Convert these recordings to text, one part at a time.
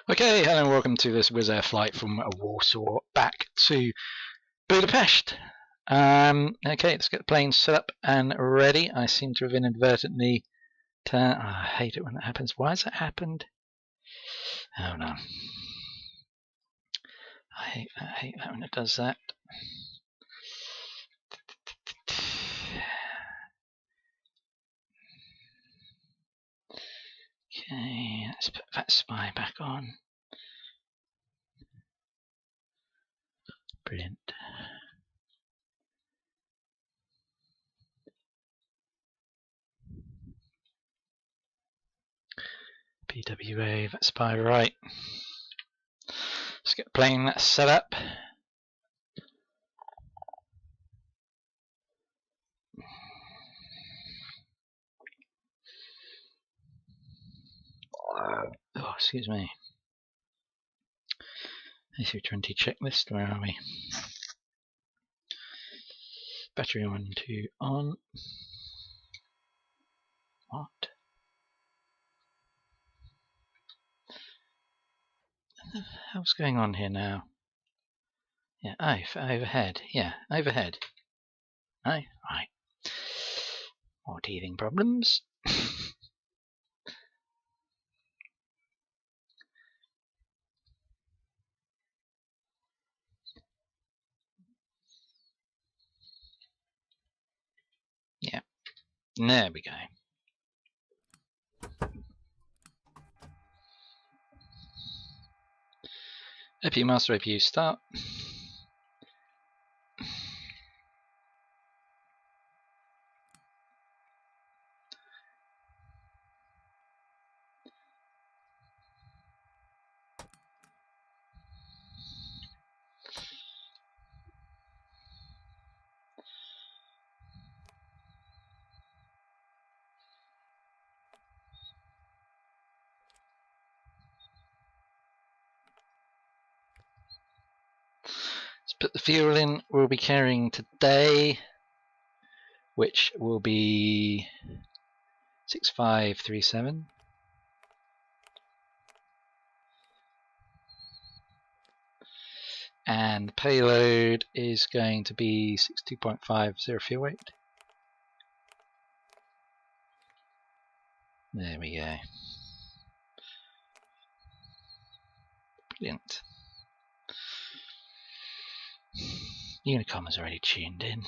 Okay, hello and welcome to this Wizz Air flight from Warsaw back to Budapest. Okay, let's get the plane set up and ready. I seem to have inadvertently turned... Oh, I hate it when that happens. Why has that happened? Oh no. I hate that when it does that. Okay, let's put VATSIM back on. Brilliant. PWA, VATSIM right. Let's get the plane set up. Oh, excuse me. A320 checklist, where are we? Battery 1, 2 on. What? What the hell's going on here now? Yeah, overhead. Yeah, overhead. Right. More teething problems. Yeah, there we go. APU master, APU start. Let's put the fuel in we'll be carrying today, which will be 6537. And the payload is going to be 62.50 fuel weight. There we go. Brilliant. Unicom is already tuned in.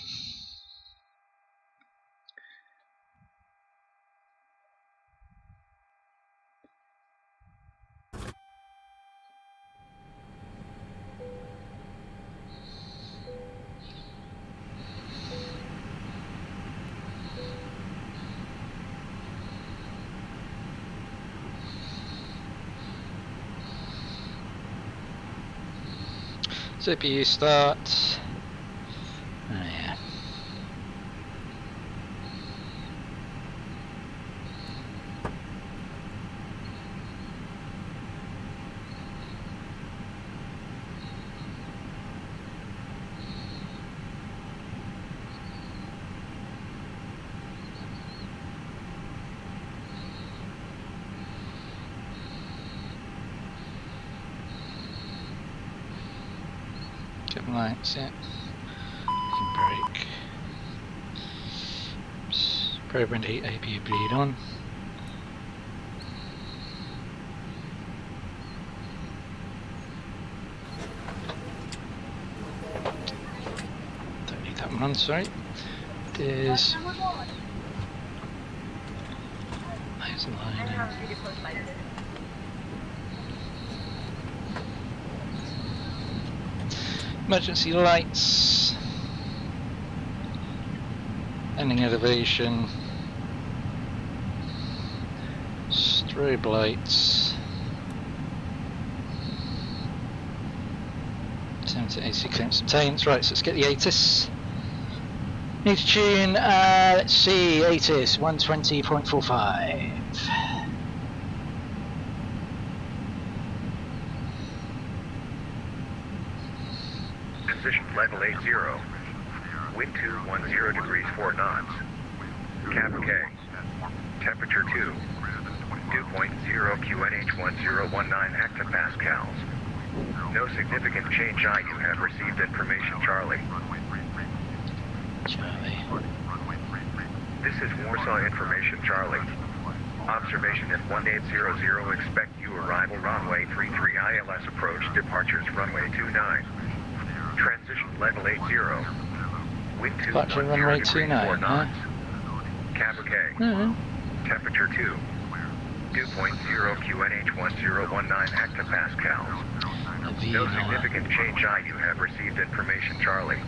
CPU start. Oh yeah. Lights, yeah. Brake. Probe and heat APU bleed on. Don't need that one on, sorry. There's lining. Emergency lights, ending elevation, strobe lights, time to AC clearance obtained. Right, so let's get the ATIS. Need to tune, let's see, ATIS 120.45. Position level 80, wind 210 degrees 4 knots, cap K, temperature 2, dew point 0. QNH1019 hectopascals. No significant change. You have received information, Charlie. Charlie. This is Warsaw information, Charlie. Observation at 1800, expect you arrival runway 33 ILS approach, departures runway 29. Transition level 80. Wind 2 Departure runway 29, huh? Cab OK. Temperature 2. Dew point 0 QNH1019 hectopascals. No significant change. You have received information, Charlie.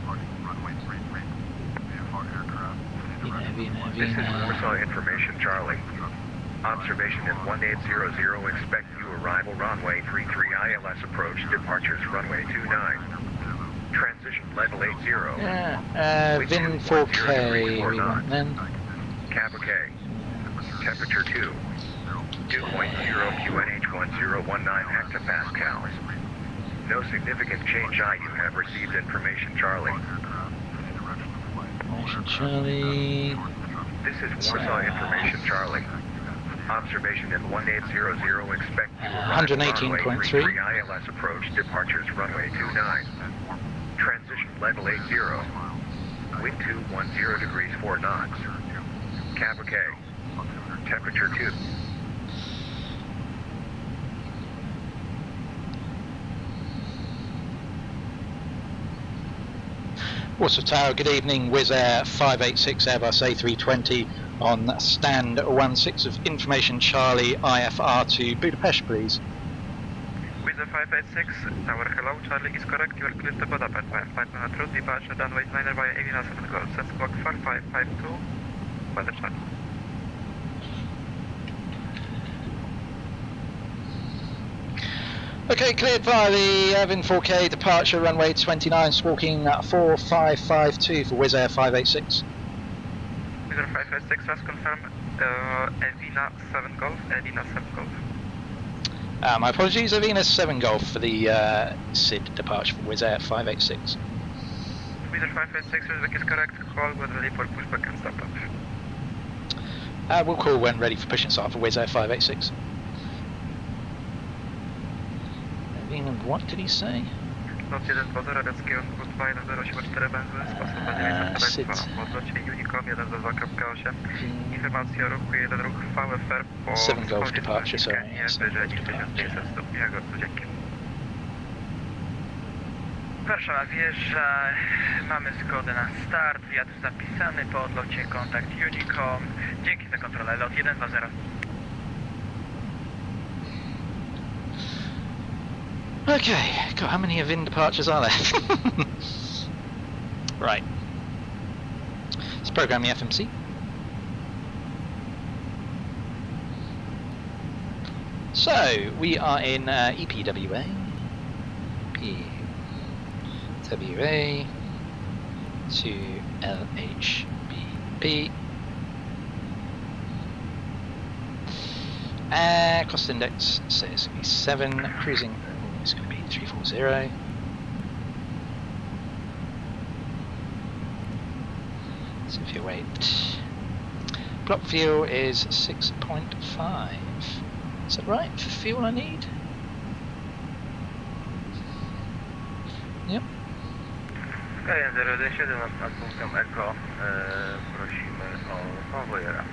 This is Warsaw information, Charlie. Observation at 1800, expect you arrival runway 33 ILS approach, departures runway 29. Transition level 80. VIN 4K we want then. Cab OK. Temperature 2. Dew point 0 QNH1019 hectopascals. No significant change. You have received information, Charlie. Charlie. This is Warsaw information, Charlie. Observation at 1800, expect you arrival runway 33 ILS approach, departures runway 29. Transition level 80. Wind 210 degrees 4 knots. Cab OK. Temperature 2. Warsaw Tower, good evening. Wizz Air 586 Airbus A320 on stand 16 of information Charlie IFR to Budapest, please. Wizz Air 586, Tower hello, Charlie is correct, you are clear to Budapest, 500 route, departure runway 9 via EVGA 7 Golf, set squawk 4552, weather Charlie. Okay, cleared via the VIN 4K, departure runway 29, squawking 4552 for Wizz Air 586. Wizz Air 586, last confirm, EVGA 7 Golf, EVGA 7 Golf. My apologies, Avina 7 Golf for the SID departure for Wizz Air 586. Wizz Air 586, Uzbek is correct, call when ready for pushback and stop up. We'll call when ready for push and start for Wizz Air 586. What did he say? Lot 120, rabec z kierunku 2104 benzy, sposób będzie w odlocie Unicom 122.8. Informacja o ruchu 1 ruch VFR po 7 Golf departure, sorry. Wyżej niż 1500 stopni, dzięki. Warszawa wjeżdża, mamy zgodę na start, wiatr zapisany, po odlocie kontakt Unicom. Dzięki za kontrolę, lot 120. Okay, God, how many VIN departures are there? Right. Let's program the FMC. So, we are in EPWA. PWA to LHBP. Cost index says 7, cruising. It's going to be 340. So if you wait, block fuel is 6.5. Is that right for fuel I need? Yep. Skyline 017 nad punktem Echo, prosimy o konwojera.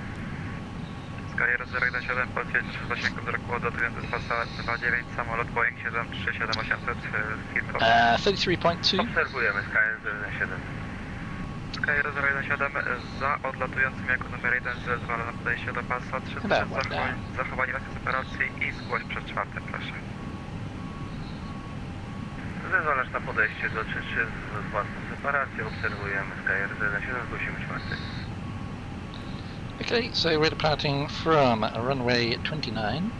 Skyline 017 potwierdź zasięgu wzroku odlatujący z pasa 29, samolot Boeing 737-800 firmy 33.2. Obserwujemy Skyline 017. Skyline 017 za odlatującym jako numer 1 zezwala na podejście do pasa 3000, zachowanie racji separacji i zgłoś przed 4, proszę. Zezwalasz na podejście do 3 z własną separacją, obserwujemy Skyline 017, zgłosimy 4. Okay, so we're departing from runway 29.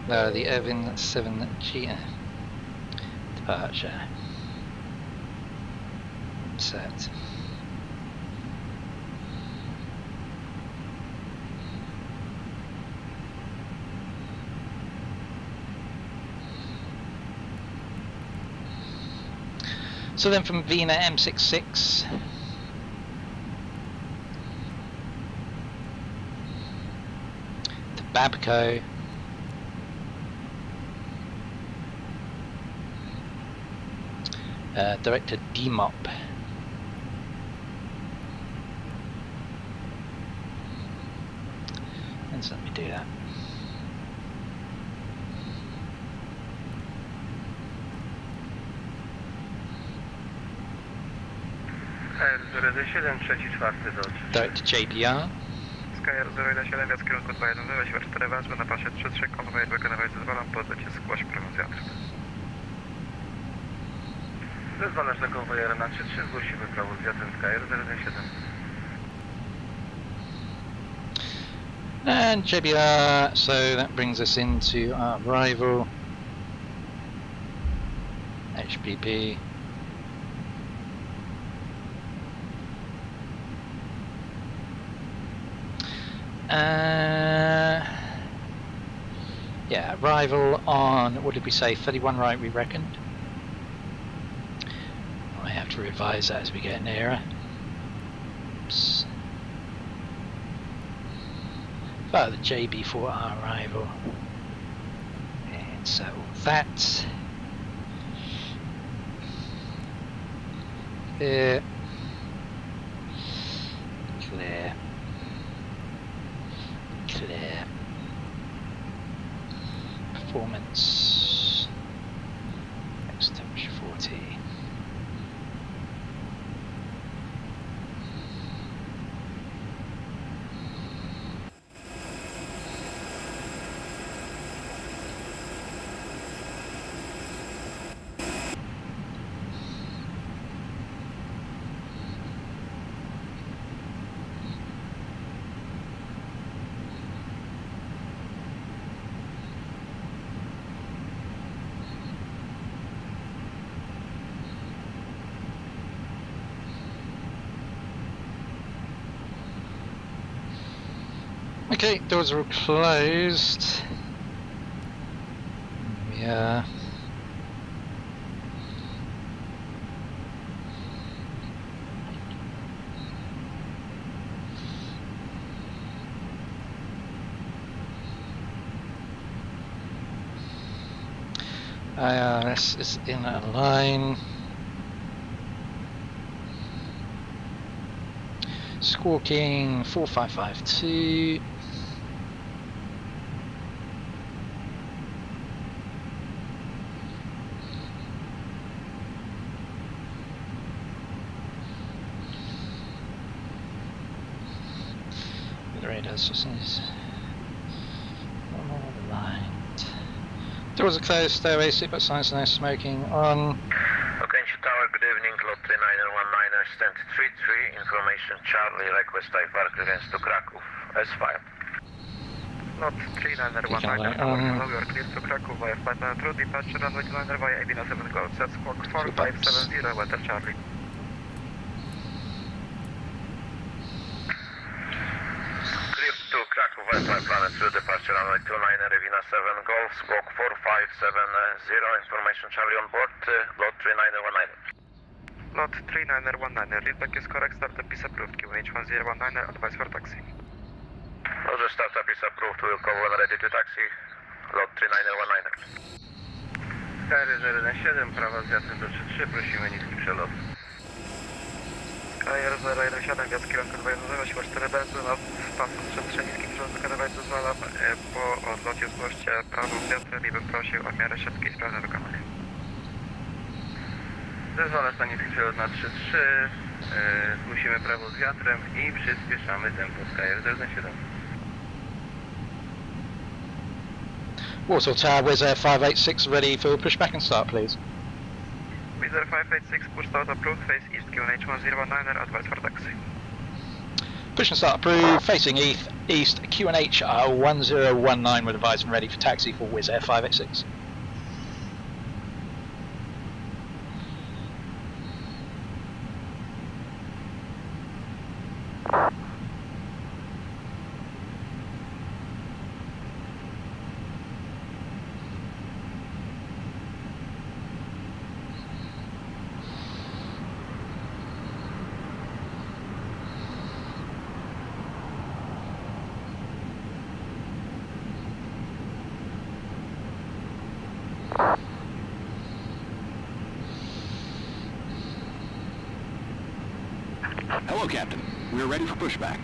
The Irvin 7G departure. Set. So then from Vienna M66 to Babco. Director DMOP. And so let me do that. R07, trzeci, czwarty do 3. Director JBR. Skyr 017, wiatr kierunku 210, siła 4 wezmę na pasie 3-3, konwoj wykonywać zezwalam, podlecie zgłoś prawą z wiatr. Zezwalasz na konwojera na 3-3, zgłosimy prawo z wiatrem Skyr 017. And JBR, so that brings us into our rival HPP. Yeah, rival on, what did we say, 31 right we reckoned? I have to revise that as we get nearer. Oops. Oh, the JB4R rival. And so that. Clear. Clear. Clear. Performance. Next temperature 40. Okay, doors are all closed. Yeah. IRS is in a line. Squawking 4552. The radar's just aligned. Doors are closed, stairway, seatbelt signs, no smoking on. Okanci Tower, good evening, lot 3919, stand 33, information Charlie, request I park against to Kraków, as filed. Lot 3919, hello, you are clear to Kraków via flight line through departure runway 29 via Addons 7 Golf, set squawk 4570, weather Charlie. Clear to Kraków via flight line through departure runway 29 Addons 7 Golf, squawk 4570, information Charlie on board, lot 3919. Lot 3919, readback is correct, startup is approved, QNH1019, advice for taxi. Roger, startup is approved, we'll call when ready to taxi, lot 3919. Skyr 017, prawa z wiatrem do 33, prosimy niski przelot. Skyr 017, wiatr kierunku 210, siła 4 benzy, nad pasem przestrzeni niski przelot wykonywać zezwalam, po odlocie zgłoście prawą z wiatrem i bym prosił o miarę szybkiej sprawne wykonanie. Zezwala staniski przelot na 3-3, zgłosimy prawo z wiatrem i przyspieszamy tempo Skyr 017. Warsaw Tower, Wizz Air 586 ready for pushback and start, please. Wizz Air 586, push start approved, face east, QNH1019, advice for taxi. Push and start approved, facing east, QNH 1019 with advised and ready for taxi for Wizz Air 586. Hello, Captain. We are ready for pushback.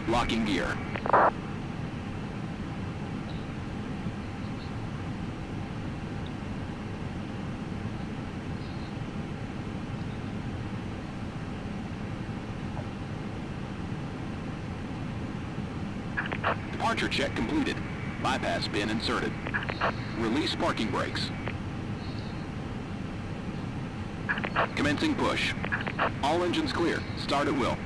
Locking gear. Departure check completed. Bypass bin inserted. Release parking brakes. Commencing push. All engines clear. Start at will.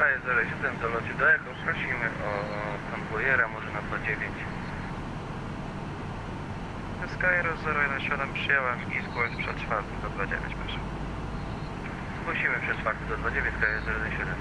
P3Dv4.5 do lotu do Echo, prosimy o konwojera, może na 29. Skyro 017 przyjęłam i zgłoś przed 4 do 29, proszę. Zgłosimy przed 4 do 29, Skyro 017.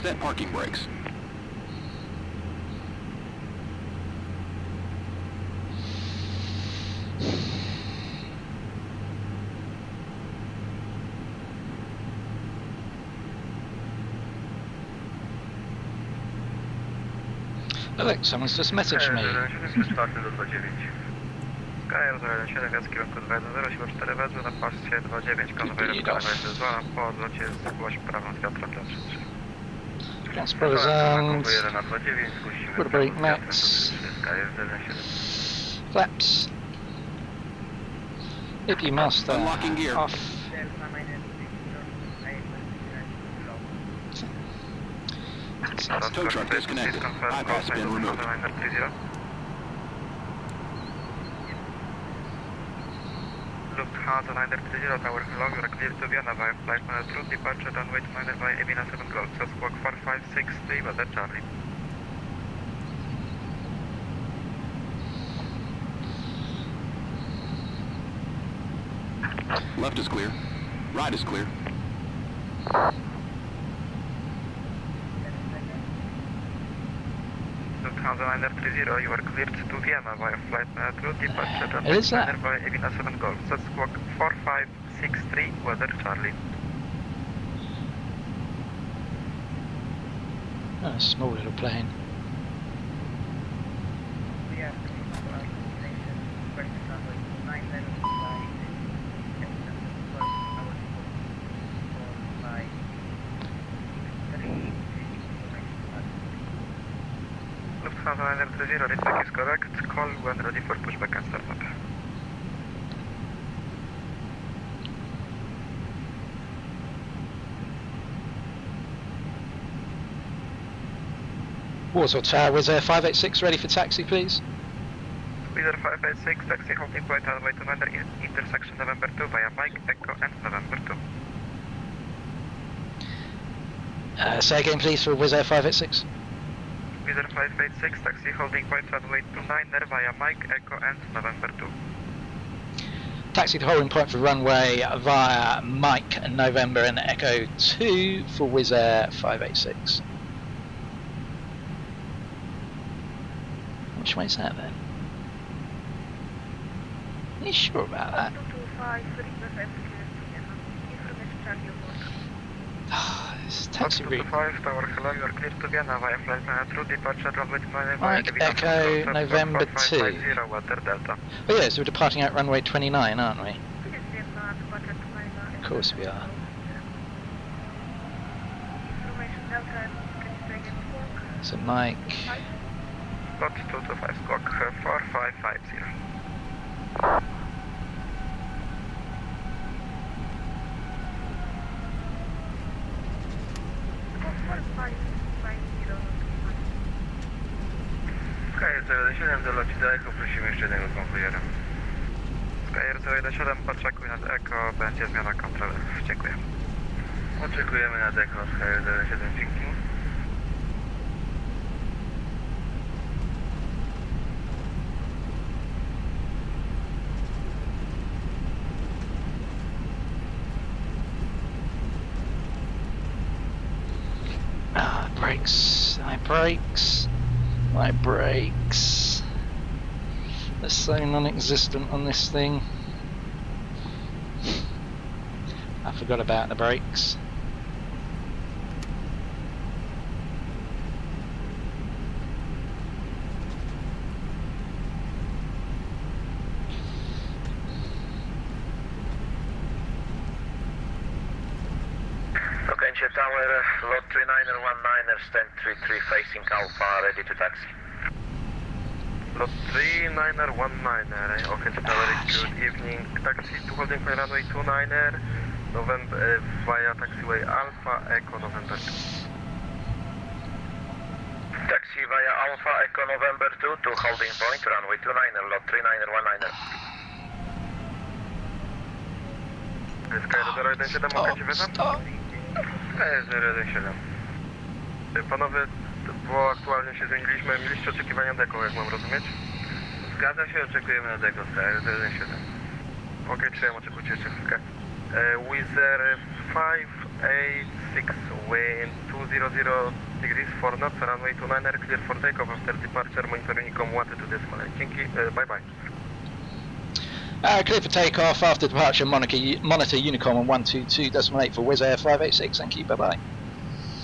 Set parking brakes. Oh, look, someone's just messaged me. KR 017 gaz kierunku 210, siła 4 wezwy na pasie 29, konwojera wykonywający Zalman, po odlocie zgłoś prawą z wiatrem do 33. Transport and na 29, zgłosimy good brake max. Flaps. AP master Unlocking gear. off. Tow truck disconnected. Bypass bin removed. Lufthansa 930 Tower Hello, you are clear to Vienna via flight minus 2, departure runway 29 via Ebina 7 Golf, so squawk 4563, was that Charlie? Left is clear. Right is clear. Lufthansa 930, you are cleared to Vienna via flight minus 2, departure runway Is that? 29 via Ebina 7 Golf, so squawk 4563, was that Charlie? Oh, a small little plane. Lufthansa 930, recheck is correct, call when ready for pushback and start up. Warsaw Tower, Wizz Air 586 ready for taxi, please. Wizz Air 586, taxi holding point runway 29 intersection November 2 via Mike, Echo and November 2. Say again, please, for Wizz Air 586. Wizz Air 586, taxi holding point runway 29 via Mike, Echo and November 2. Taxi to holding point for runway via Mike November and Echo 2 for Wizz Air 586. Which way is that then? Are you sure about that? It's taxi route. Mike Echo November 2. Oh yeah, so we're departing at runway 29, aren't we? Of course we are. So Mike. Lot 225 squawk 4550. Skyer 017 do loci do Echo, prosimy jeszcze jednego konwojera. Skyer 017, poczekuj nad Echo, będzie zmiana kontroli. Dziękuję. Oczekujemy nad Echo, Skyer 07, dzięki. Brakes, my brakes, my brakes. They're so non-existent on this thing. I forgot about the brakes. Tower, lot 3919, stand 33 facing Alpha, ready to taxi. Lot 3919, okay, Tower, good evening. Taxi to holding point runway 29er, November, via taxiway Alpha, Echo, November 2. Taxi via Alpha, Echo, November 2 to holding point, runway 29er, lot 3919. Skyro 017, mogę ci wyzwać? 017. Panowie, bo aktualnie się zmieniliśmy, mieliście oczekiwania deko, jak mam rozumieć? Zgadza się, oczekujemy na deko, 017. Ok, przyjąłem, oczekujcie jeszcze chwilkę. Wizz Air 586, wind 200 degrees for knots, runway 29er, clear for takeoff after departure, monitoring com 1 to decimal. Dzięki, bye bye. Clear for takeoff after departure, monitor Unicom on 122.8 for Wizz Air 586, thank you, bye bye.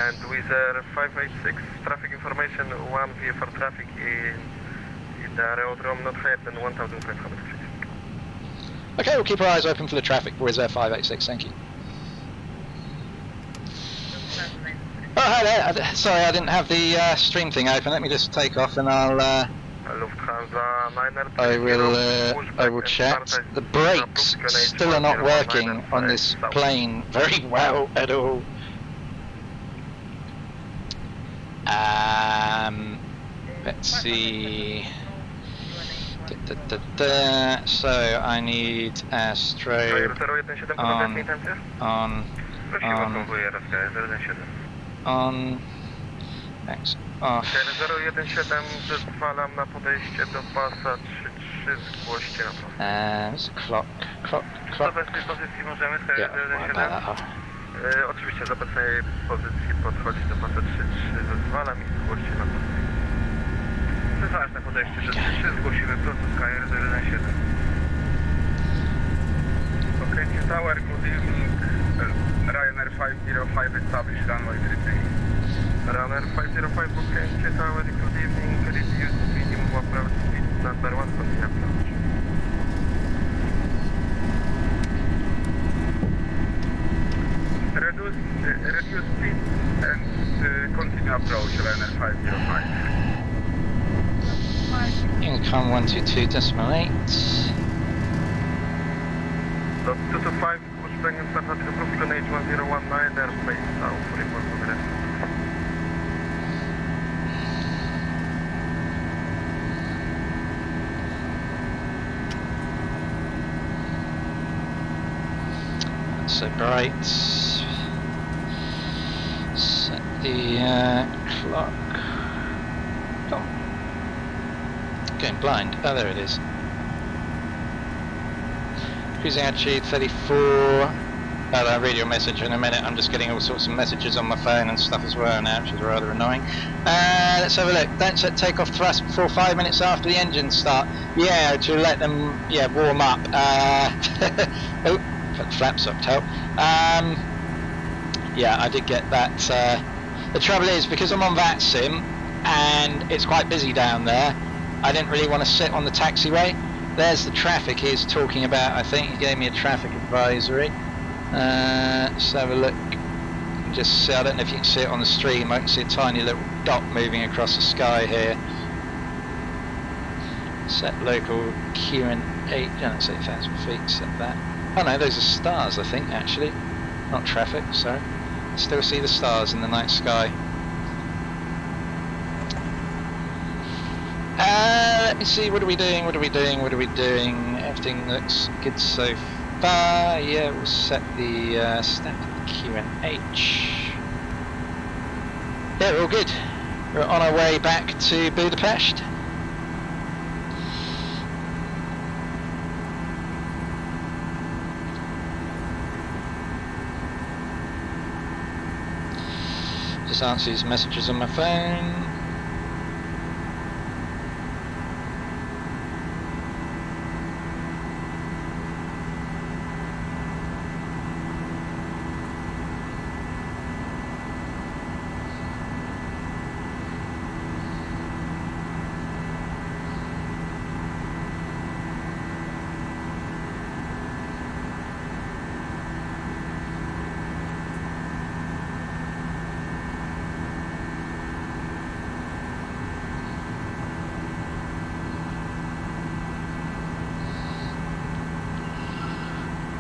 And Wizz Air 586, traffic information, 1 VFR traffic in the aerodrome not higher than 1,500 feet. Okay, we'll keep our eyes open for the traffic for Wizz Air 586, thank you. Oh, hi there, sorry I didn't have the stream thing open, let me just take off and I'll... I will chat. The brakes still are not working on this plane very well at all. Let's see. So I need a strobe on. Next. Off. 017 zezwalam na podejście do pasa 33, zgłoście na to. There's a clock. Z obecnej pozycji możemy, Skyro 017. Oczywiście z obecnej pozycji podchodzi do pasa 33, zezwalam i zgłoście na to. Zezwalasz na podejście do 33, zgłosimy prosto Skyro 017. Okay, Tower, good evening. Ryanair 505 established runway 33. Runner 505, okay, Tower, good evening, reduce minimum approach speed, number 1, continue approach. Reduce speed and continue approach, Runner 505. Income 122.8. Lot 225, pushback and start at traffic on H1019, airspace south, report on rest. So bright. Set the clock. Oh. Going blind. Oh, there it is. Cruising altitude 34. I'll read your message in a minute. I'm just getting all sorts of messages on my phone and stuff as well now, which is rather annoying. Let's have a look. Don't set takeoff thrust before 5 minutes after the engines start. Yeah, to let them warm up. Oh, put the flaps up to help. Yeah, I did get that. The trouble is, because I'm on VATSIM and it's quite busy down there, I didn't really want to sit on the taxiway. There's the traffic he's talking about. I think he gave me a traffic advisory. Let's have a look. Just see, I don't know if you can see it on the stream. I can see a tiny little dot moving across the sky here. Set local QN8. Don't say 1,000 feet. Set that. Oh no, those are stars. I think actually, not traffic. Sorry. Still see the stars in the night sky. Let me see, what are we doing, everything looks good so far. Yeah, we'll set the standard QNH. Yeah, we're all good. We're on our way back to Budapest. Just answer these messages on my phone.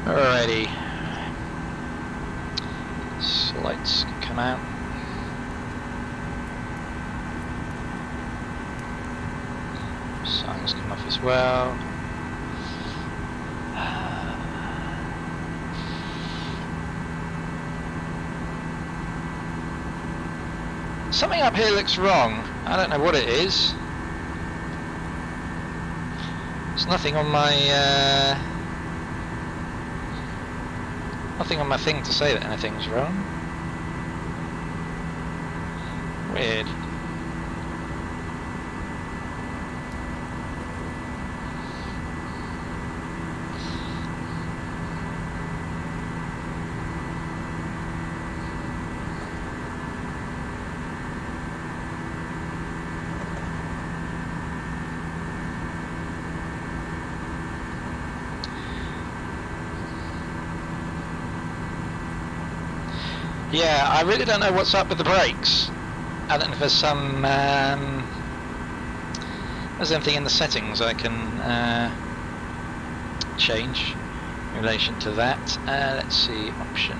Alrighty, so lights can come out. Signs come off as well. Something up here looks wrong. I don't know what it is. There's nothing on my nothing on my thing to say that anything's wrong. Weird. Yeah, I really don't know what's up with the brakes. I don't know if there's some there's anything in the settings I can change in relation to that. Let's see, options,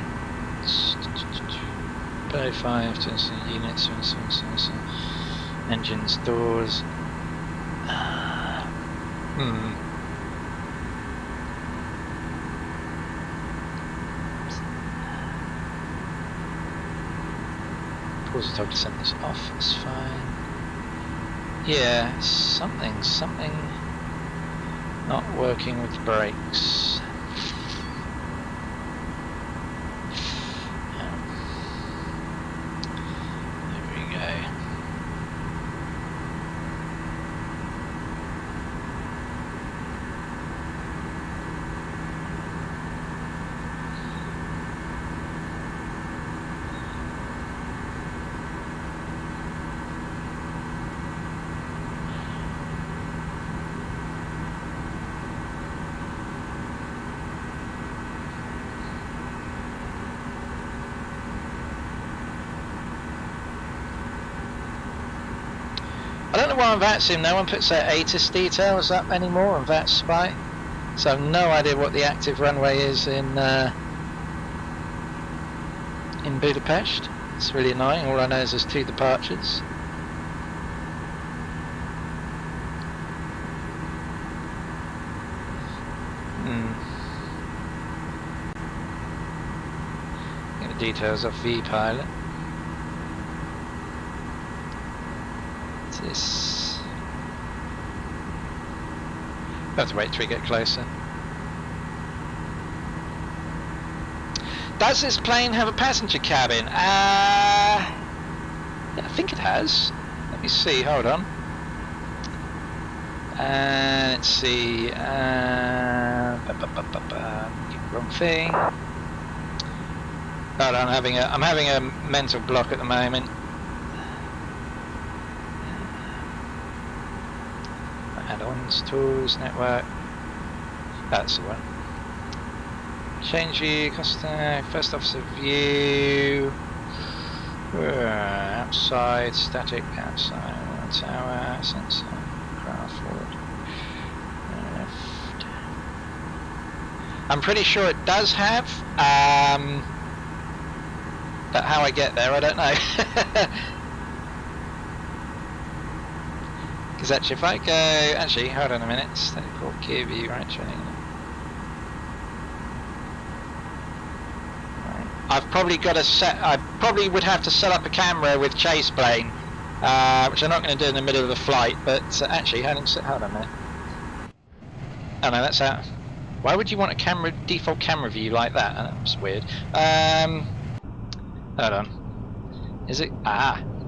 P5, units, engines, doors. Pause the toggle to send this off, that's fine. Yeah, something not working with the brakes. There we go. I don't know why on VATSIM no one puts their Asus details up anymore on VATSpy, so I have no idea what the active runway is in Budapest. It's really annoying. All I know is there's 2 departures. Get the details of vPilot. This. We'll have to wait till we get closer. Does this plane have a passenger cabin? Yeah, I think it has. Let me see, hold on. Let's see. Wrong thing. Hold on, I'm having a mental block at the moment. Addons, tools, network. That's the one. Change view, custom, first officer view. Outside, static, outside, tower, sensor, craft forward. Left. I'm pretty sure it does have, but how I get there, I don't know. Because actually, if I go, actually, hold on a minute, static port, Kaby, right, training. I've probably got to set. I probably would have to set up a camera with chase plane, which I'm not going to do in the middle of the flight. But actually, hold on a minute. Oh no, that's out. Why would you want a default camera view like that? That's weird. Hold on. Is it?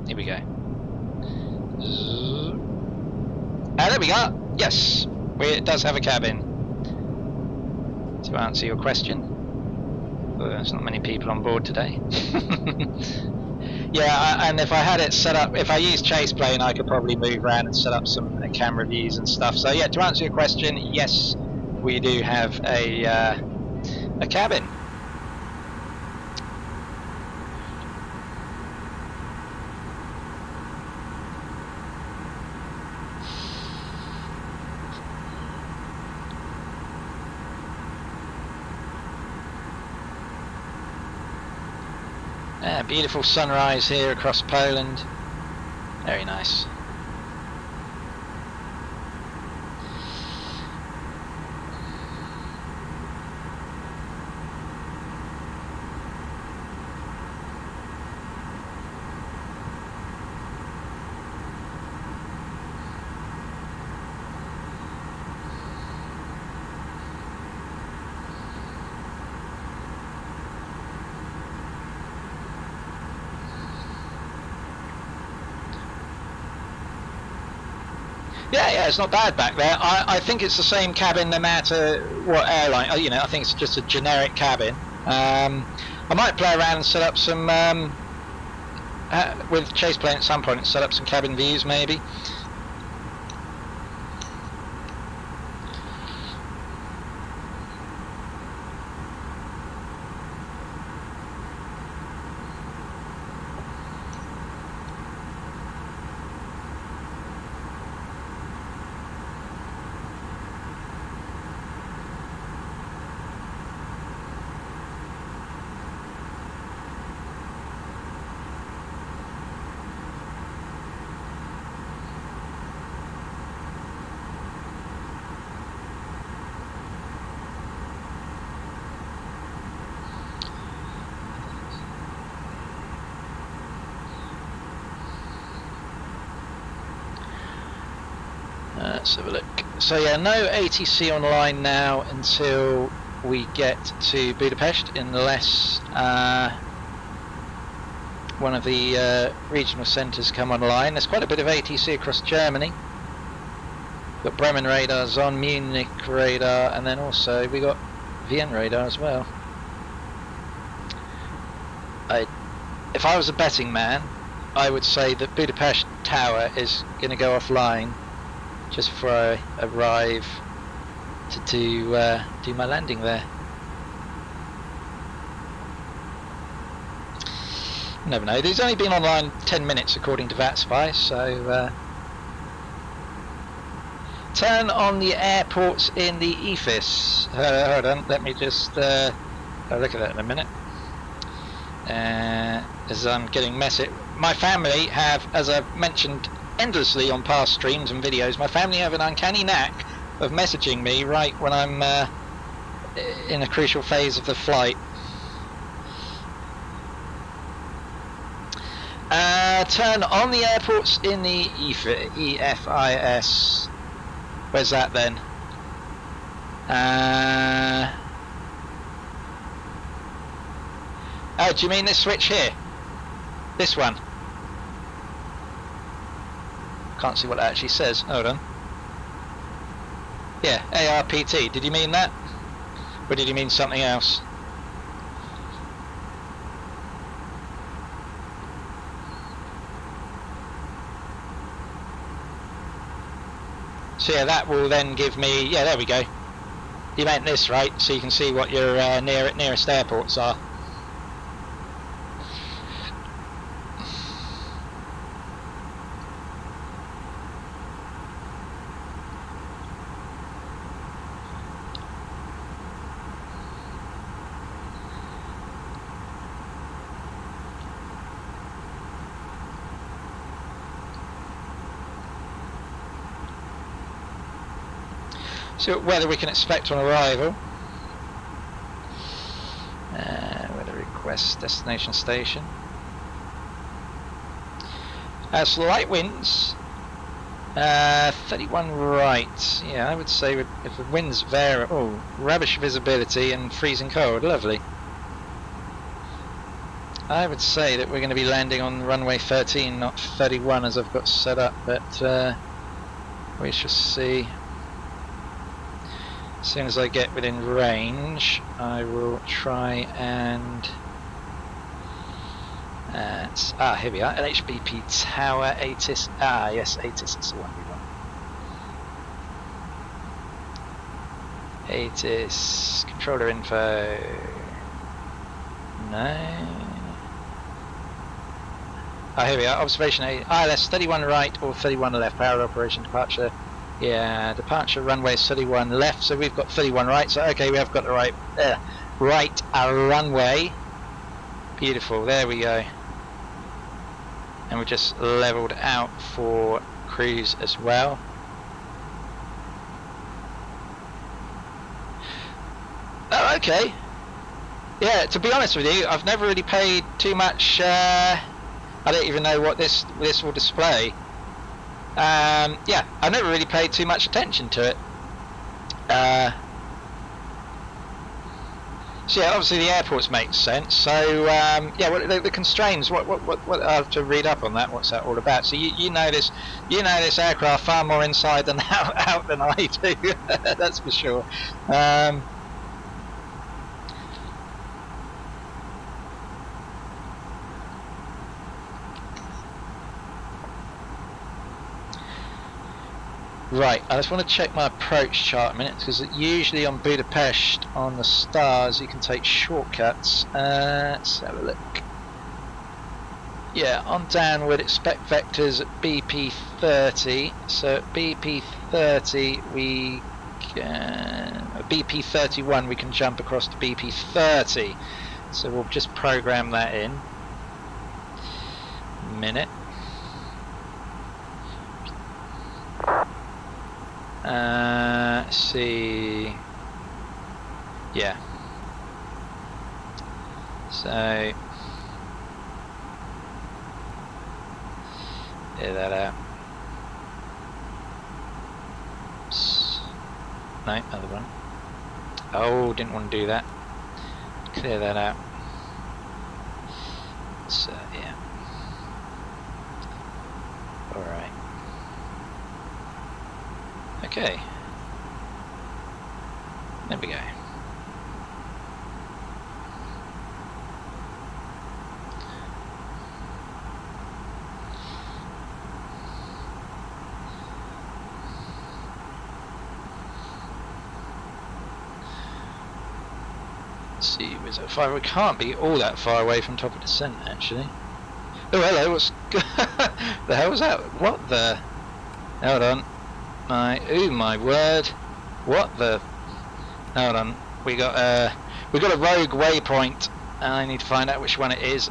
Here we go. There we go. Yes, it does have a cabin. To answer your question. There's not many people on board today. Yeah, and if I had it set up, if I used chase plane, I could probably move around and set up some camera views and stuff. So yeah, to answer your question, yes, we do have a cabin. Beautiful sunrise here across Poland. Very nice. Yeah, it's not bad back there. I think it's the same cabin no matter what airline. You know, I think it's just a generic cabin. I might play around and set up some with chase plane at some point and set up some cabin views maybe. Let's have a look. So yeah, no ATC online now until we get to Budapest, unless one of the regional centres come online. There's quite a bit of ATC across Germany. Got Bremen radars on, Munich radar, and then also we got Vienna radar as well. If I was a betting man, I would say that Budapest Tower is going to go offline just before I arrive to do my landing there. You never know. There's only been online 10 minutes according to VATSPI, so turn on the airports in the EFIS. Hold on, let me just I'll look at that in a minute. As I'm getting message, my family have, as I've mentioned endlessly on past streams and videos, my family have an uncanny knack of messaging me right when I'm in a crucial phase of the flight. Turn on the airports in the EFIS. Where's that then? Oh, do you mean this switch here? This one? Can't see what that actually says. Hold on. Yeah, ARPT. Did you mean that? Or did you mean something else? So yeah, that will then give me, yeah, there we go. You meant this, right? So you can see what your nearest airports are. So weather we can expect on arrival. Weather request, destination station. So light winds, 31 right. Yeah, I would say if the winds vary, oh, rubbish visibility and freezing cold, lovely. I would say that we're going to be landing on runway 13, not 31 as I've got set up, but we shall see. As soon as I get within range, I will try and here we are, LHBP Tower, ATIS, yes, ATIS is the one we want. ATIS, controller info, no. Here we are, observation ILS 31 right or 31 left, power operation departure. Yeah, departure runway 31 left, so we've got 31 right, so okay, we have got the right runway. Beautiful, there we go. And we just leveled out for cruise as well. Oh, okay. Yeah, to be honest with you, I've never really paid too much, I don't even know what this will display. Yeah, I've never really paid too much attention to it. So yeah, obviously the airports make sense. So yeah, what the constraints? What I have to read up on that. What's that all about? So you know this aircraft far more inside than out than I do. That's for sure. Right, I just want to check my approach chart a minute, because usually on Budapest, on the stars, you can take shortcuts. Let's have a look. Yeah, on downward, expect vectors at BP30. So at BP30, we can, at BP31, we can jump across to BP30. So we'll just program that in. Minute. Let's see. Yeah. So clear that out. No, other one. Oh, didn't want to do that. Clear that out. So yeah. All right. Okay. There we go. Let's see, was it 5? We can't be all that far away from top of descent, actually. Oh, hello, what's the hell was that? What the? Hold on. My word. What the? Hold on. We got a rogue waypoint. I need to find out which one it is.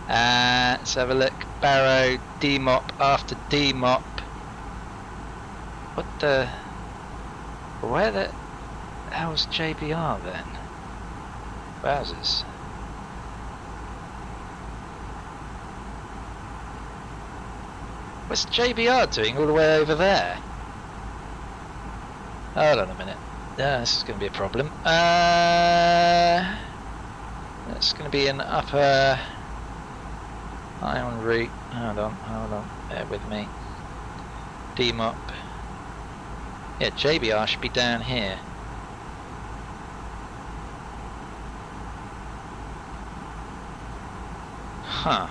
Let's have a look. Barrow, demop after demop. What the? Where the hell's JBR then? Wowzers. What's JBR doing all the way over there? Hold on a minute. This is going to be a problem. That's going to be an upper ion route. Hold on, bear with me. DMOP. Yeah, JBR should be down here. Huh.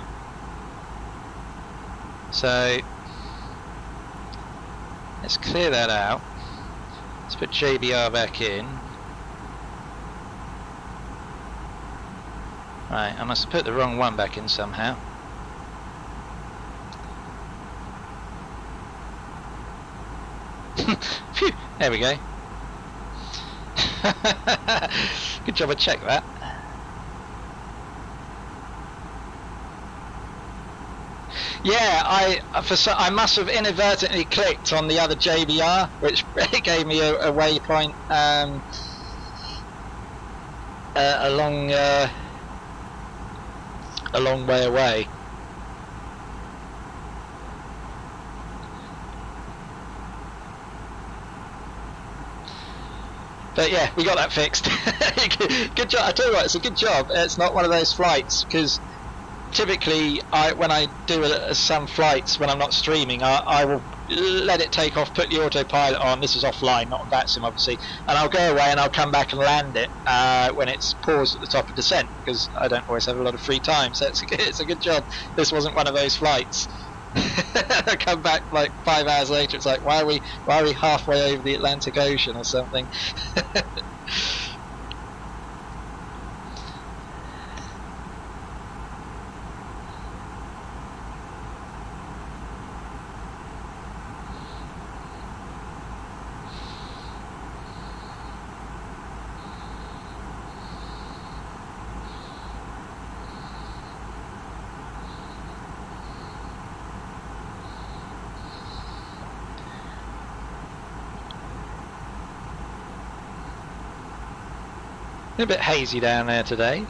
So let's clear that out. Let's put JBR back in. Right, I must have put the wrong one back in somehow. Phew, there we go. Good job I checked that. Yeah, I must have inadvertently clicked on the other JBR, which gave me a waypoint a long way away. But yeah, we got that fixed. Good job. I tell you what, it's a good job. It's not one of those flights, because typically when I do some flights when I'm not streaming, I will let it take off, put the autopilot on. This is offline, not on VATSIM obviously, and I'll go away and I'll come back and land it when it's paused at the top of descent, because I don't always have a lot of free time. So it's a good job this wasn't one of those flights. I come back like 5 hours later, it's like, why are we halfway over the Atlantic Ocean or something? A bit hazy down there today.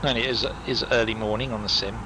Only it is early morning on the sim.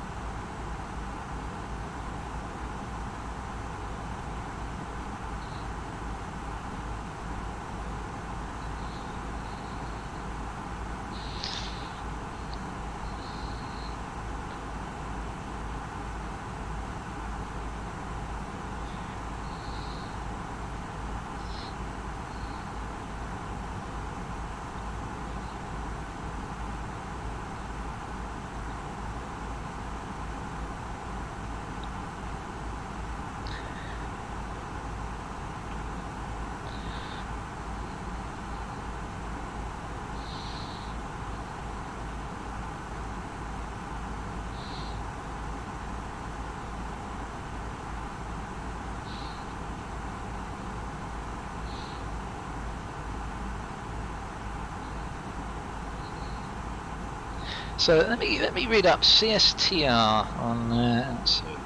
So let me read up CSTR on let's have a look.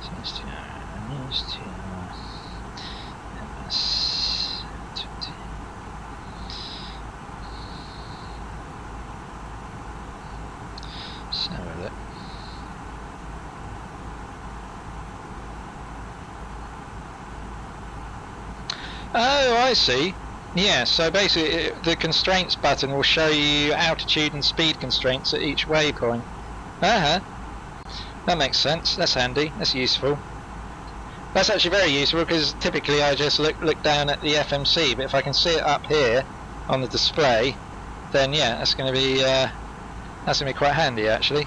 CSTR MS 20. So have a look. Oh, I see. Yeah, so basically the constraints button will show you altitude and speed constraints at each waypoint. That makes sense. That's handy. That's useful. That's actually very useful, because typically I just look down at the FMC, but if I can see it up here on the display, then yeah, that's going to be quite handy actually.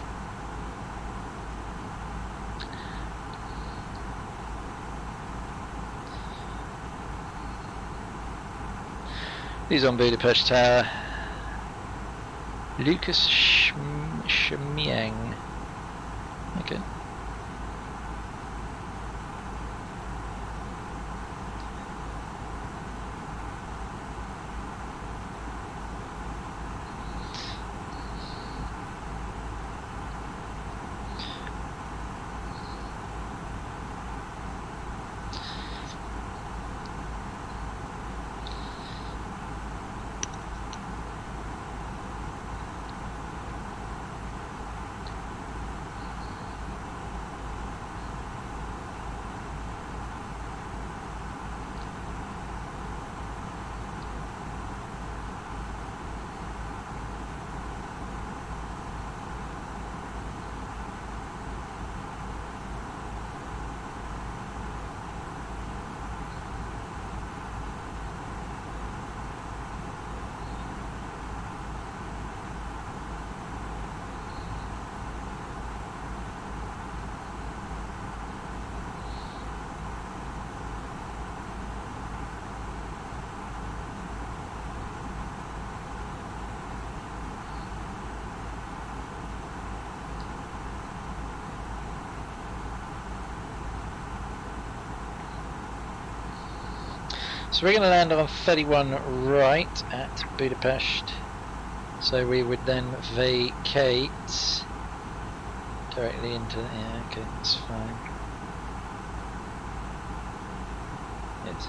He's on Budapest Tower. Lucas Shmiang. Okay. So we're going to land on 31 right at Budapest. So we would then vacate directly into, yeah, okay, that's fine. Yes.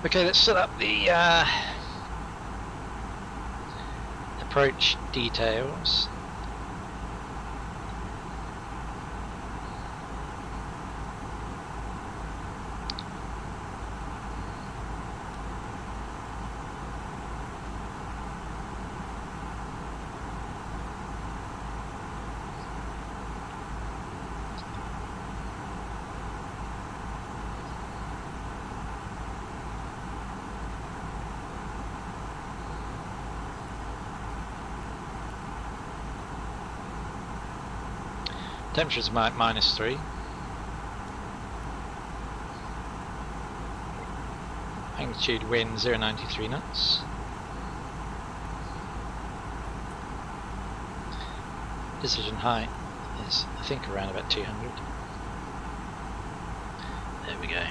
Okay, let's set up the approach details. Temperature's -3. Magnitude wind 0.93 knots. Decision height is, I think, around about 200. There we go.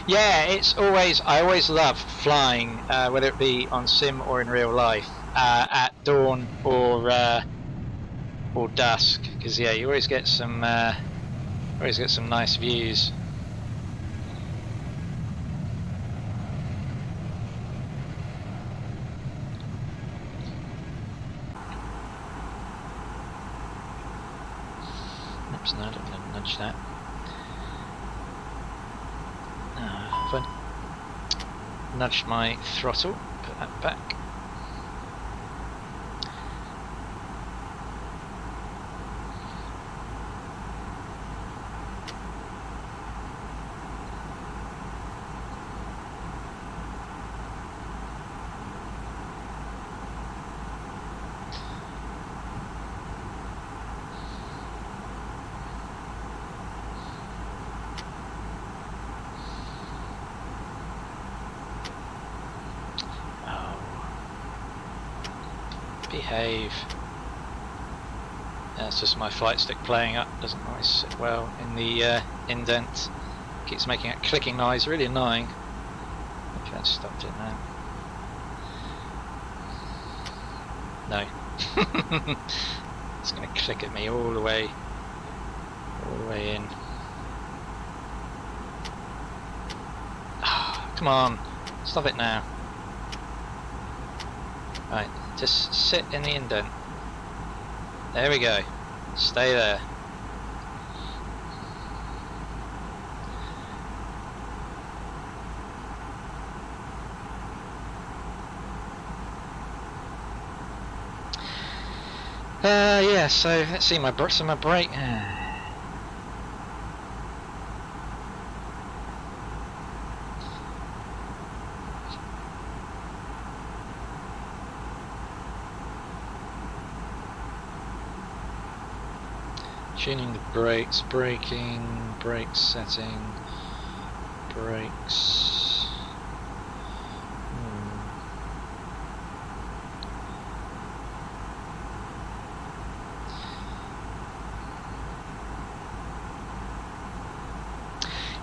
Yeah, it's always, I always love flying, whether it be on sim or in real life, at dawn or dusk, because yeah, you always get some nice views. Oops, no, I don't want to nudge that. If I nudged my throttle, put that back. Behave. That's just my flight stick playing up. Doesn't always sit well in the indent. Keeps making a clicking noise, really annoying. Okay, I stopped it now. No. It's going to click at me all the way in. Oh, come on, stop it now. Right. Just sit in the indent. There we go. Stay there. Yeah, so let's see my brake. Tuning the brakes, braking, brake setting, brakes.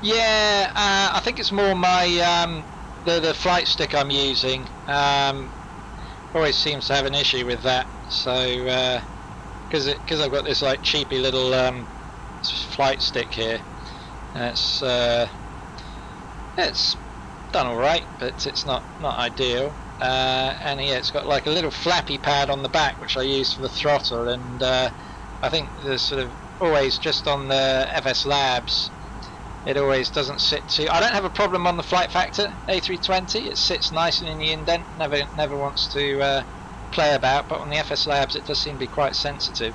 Yeah, I think it's more my the flight stick I'm using. Always seems to have an issue with that. So. Because I've got this like cheapy little flight stick here, it's done all right, but it's not ideal. And yeah, it's got like a little flappy pad on the back which I use for the throttle, and I think there's sort of always just on the FS Labs, it always doesn't sit too. I don't have a problem on the Flight Factor A320. It sits nicely in the indent, never wants to play about, but on the FS Labs it does seem to be quite sensitive.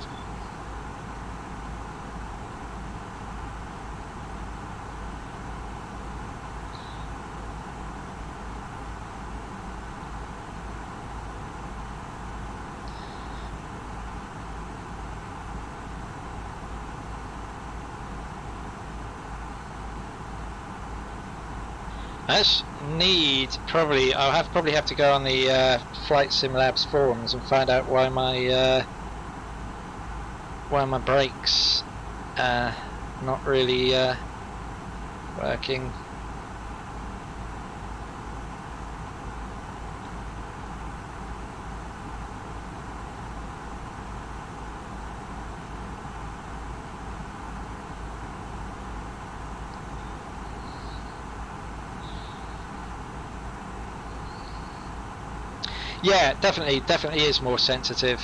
I just need I'll probably have to go on the Flight Sim Labs forums and find out why my brakes not really working. Yeah, definitely is more sensitive.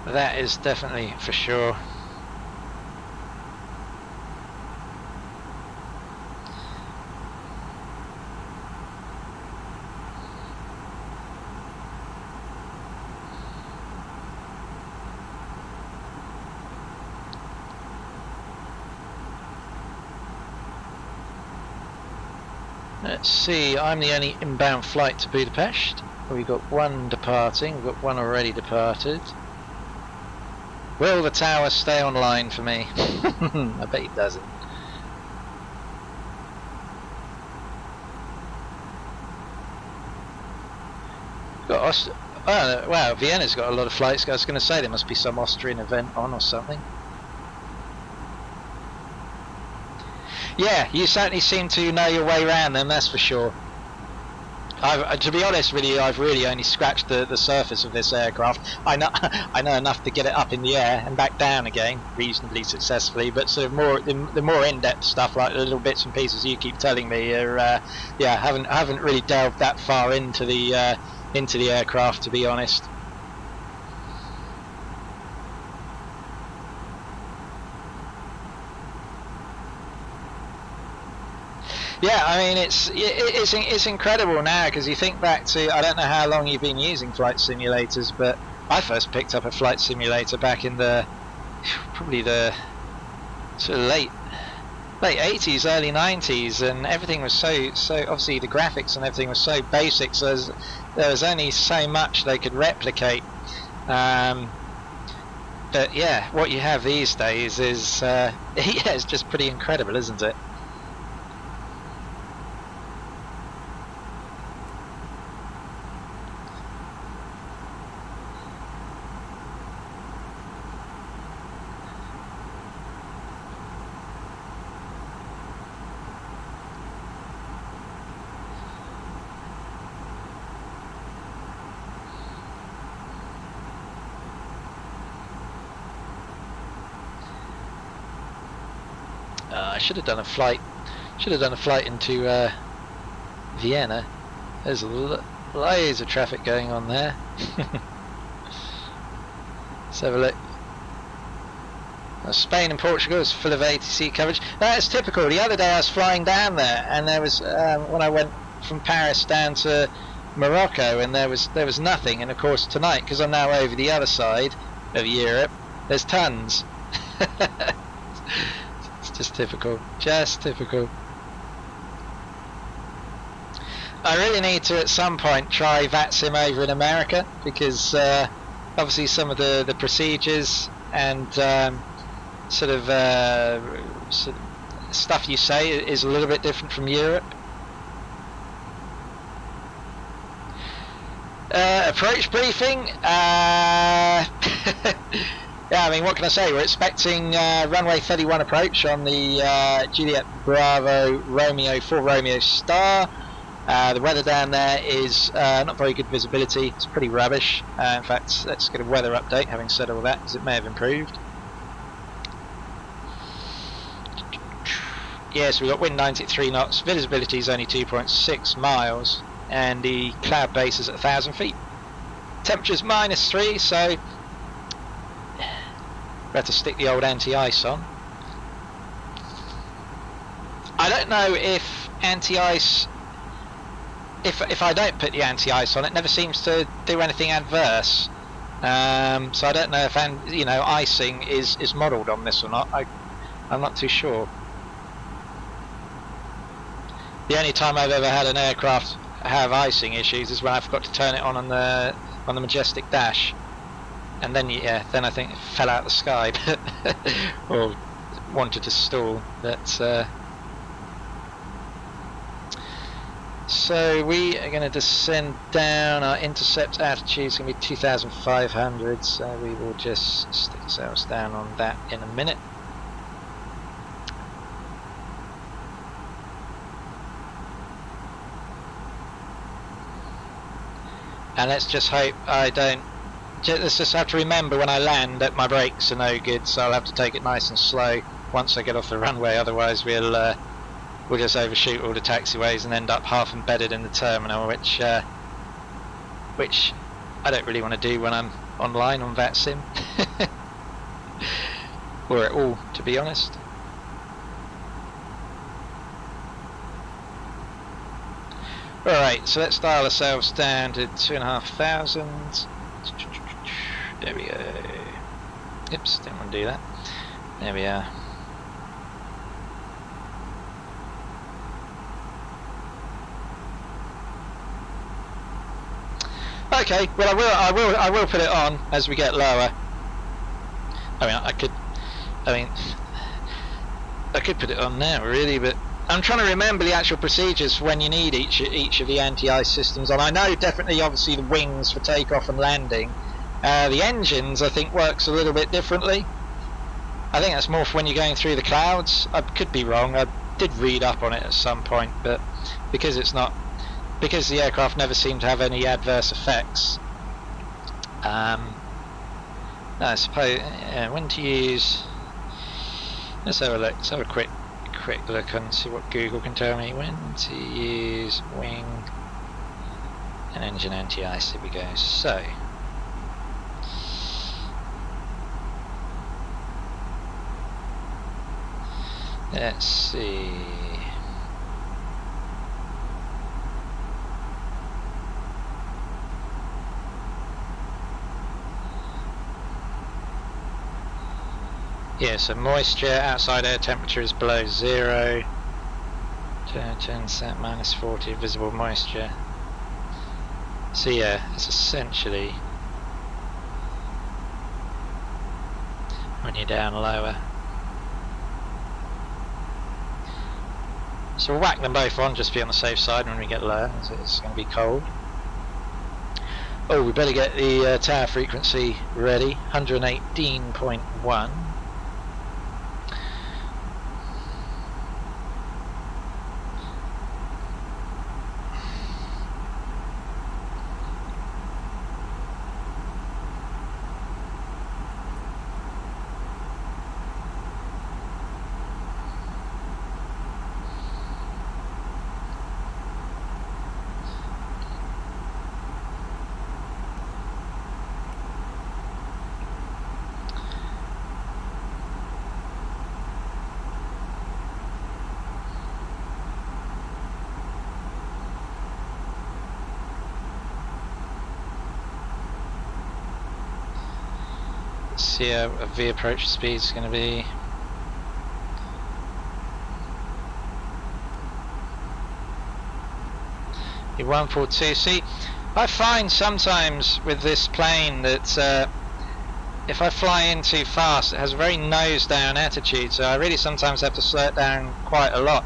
That is definitely for sure. Let's see, I'm the only inbound flight to Budapest. We've got one departing, we've got one already departed. Will the tower stay online for me? I bet it doesn't. Oh, wow, Vienna's got a lot of flights. I was going to say there must be some Austrian event on or something. Yeah, you certainly seem to know your way around them, that's for sure. To be honest with you, I've really only scratched the surface of this aircraft. I know enough to get it up in the air and back down again reasonably successfully, but sort of the more in-depth stuff, like the little bits and pieces you keep telling me, are yeah, haven't really delved that far into the aircraft, to be honest. Yeah, I mean it's incredible now, because you think back to, I don't know how long you've been using flight simulators, but I first picked up a flight simulator back in probably the sort of late 80s, early 90s, and everything was so obviously the graphics and everything was so basic, so there was only so much they could replicate. But yeah, what you have these days is yeah, it's just pretty incredible, isn't it? I should have done a flight. Into Vienna. There's loads of traffic going on there. Let's have a look. Spain and Portugal is full of ATC coverage. That's typical. The other day I was flying down there, and there was when I went from Paris down to Morocco, and there was nothing. And of course tonight, because I'm now over the other side of Europe, there's tons. Just typical. I really need to at some point try VATSIM over in America, because obviously some of the procedures and sort of stuff you say is a little bit different from Europe. Approach briefing. Yeah, I mean, what can I say? We're expecting runway 31 approach on the Juliet Bravo Romeo 4 Romeo Star. The weather down there is not very good visibility. It's pretty rubbish. In fact, let's get a weather update, having said all that, because it may have improved. Yes, we've got wind 93 knots. Visibility is only 2.6 miles. And the cloud base is at 1,000 feet. Temperature's -3, so better stick the old anti-ice on. I don't know if anti-ice, if I don't put the anti-ice on, it never seems to do anything adverse. So I don't know if icing is modelled on this or not. I'm not too sure. The only time I've ever had an aircraft have icing issues is when I forgot to turn it on the Majestic dash. And then, yeah, then I think it fell out of the sky, or wanted to stall. But so we are going to descend down. Our intercept altitude is going to be 2,500, so we will just stick ourselves down on that in a minute. And let's just hope I don't. Let's just have to remember when I land that my brakes are no good, so I'll have to take it nice and slow once I get off the runway. Otherwise, we'll just overshoot all the taxiways and end up half embedded in the terminal, which I don't really want to do when I'm online on VATSIM, or at all, to be honest. Alright, so let's dial ourselves down to 2,500. There we go. Oops, didn't want to do that. There we are. Okay, well I will put it on as we get lower. I could put it on now really, but I'm trying to remember the actual procedures for when you need each of the anti-ice systems on. I know definitely obviously the wings for takeoff and landing. The engines I think works a little bit differently. I think that's more for when you're going through the clouds. I could be wrong, I did read up on it at some point, but because the aircraft never seemed to have any adverse effects, I suppose when to use. Let's have a look. Let's have a quick look and see what Google can tell me. When to use wing and engine anti-ice. Here we go. So let's see. Yeah, so moisture, outside air temperature is below 0. Turn set -40, visible moisture. So yeah, it's essentially when you're down lower. So we'll whack them both on just to be on the safe side when we get lower, as it's going to be cold. Oh, we better get the tower frequency ready, 118.1. See how a V approach speed is going to be. The 142. See, I find sometimes with this plane that if I fly in too fast, it has a very nose down attitude, so I really sometimes have to slow it down quite a lot.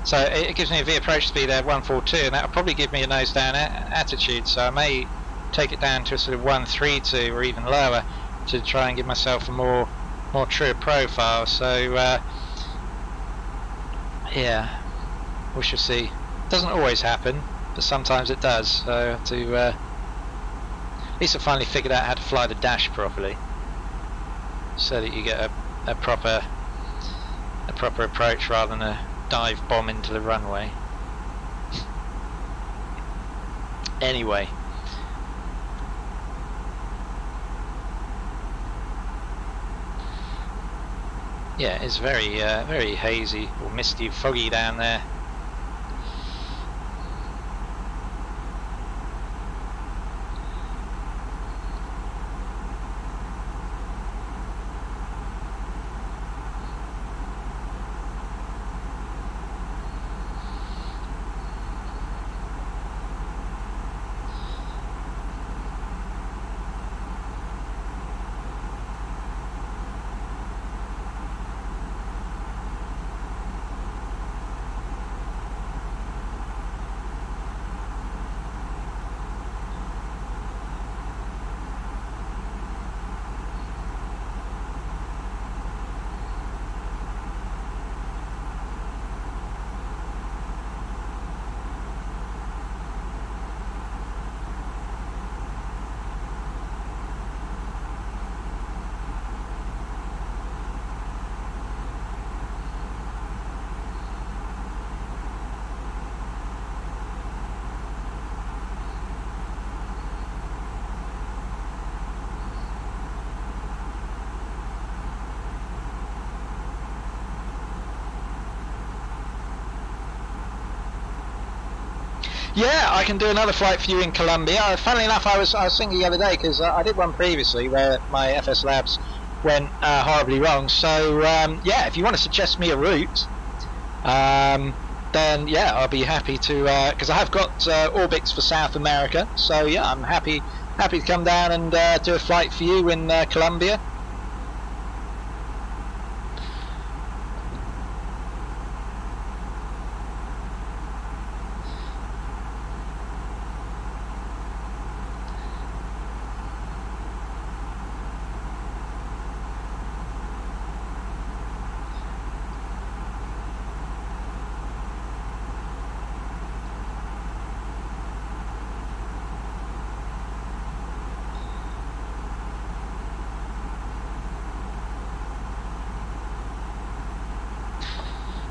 So it gives me a V approach speed at 142, and that will probably give me a nose down attitude, so I may take it down to a sort of 132 or even lower to try and give myself a more true profile. So yeah, we shall see. Doesn't always happen, but sometimes it does. So I have to at least I finally figured out how to fly the dash properly, so that you get a proper approach rather than a dive bomb into the runway. Anyway. Yeah, it's very hazy or misty, foggy down there. Yeah, I can do another flight for you in Colombia. Funnily enough, I was thinking the other day, because I did one previously where my FS Labs went horribly wrong. So yeah, if you want to suggest me a route, then yeah, I'll be happy to, because I have got Orbx for South America. So yeah, I'm happy to come down and do a flight for you in Colombia.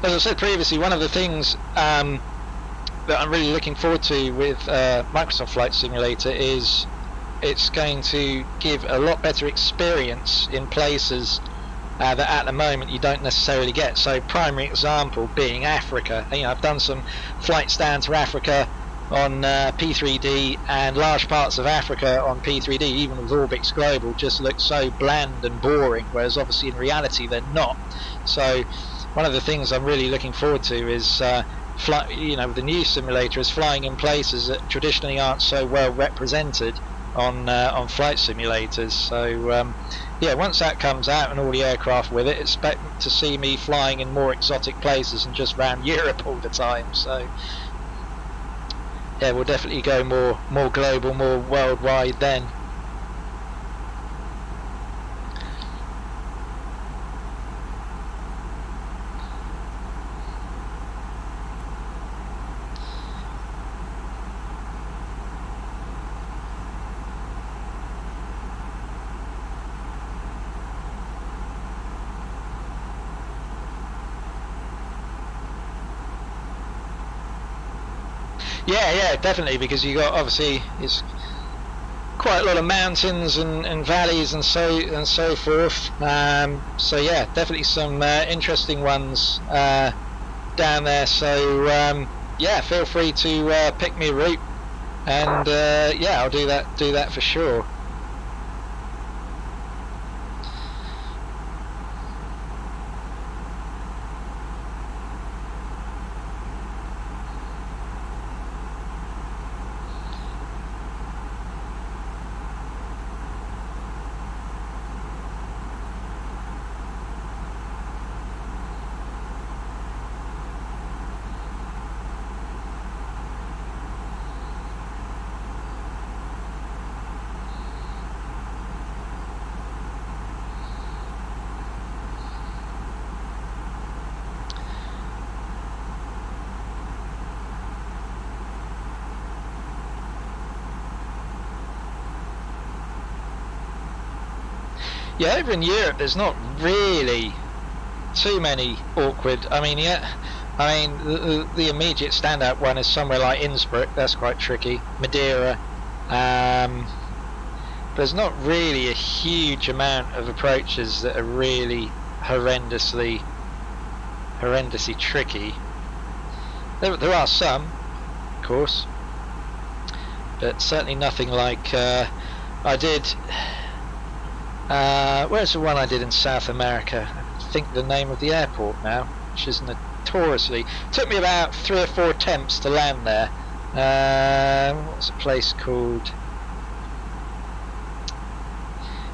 As I said previously, one of the things that I'm really looking forward to with Microsoft Flight Simulator is it's going to give a lot better experience in places that at the moment you don't necessarily get. So primary example being Africa. You know, I've done some flights down to Africa on P3D, and large parts of Africa on P3D, even with Orbx Global, just look so bland and boring, whereas obviously in reality they're not. So one of the things I'm really looking forward to is the new simulator is flying in places that traditionally aren't so well represented on flight simulators. So yeah, once that comes out and all the aircraft with it, expect to see me flying in more exotic places and just around Europe all the time. So yeah, we'll definitely go more global, more worldwide then. Yeah, definitely, because you got, obviously it's quite a lot of mountains and valleys and so forth. So yeah, definitely some interesting ones down there. So yeah, feel free to pick me a route, and yeah, I'll do that for sure. Yeah, over in Europe there's not really too many awkward, I mean, the immediate standout one is somewhere like Innsbruck. That's quite tricky. Madeira. There's not really a huge amount of approaches that are really horrendously tricky. There are some, of course, but certainly nothing like I did. Where's the one I did in South America? I think the name of the airport now, which is notoriously, took me about 3 or 4 attempts to land there. What's the place called?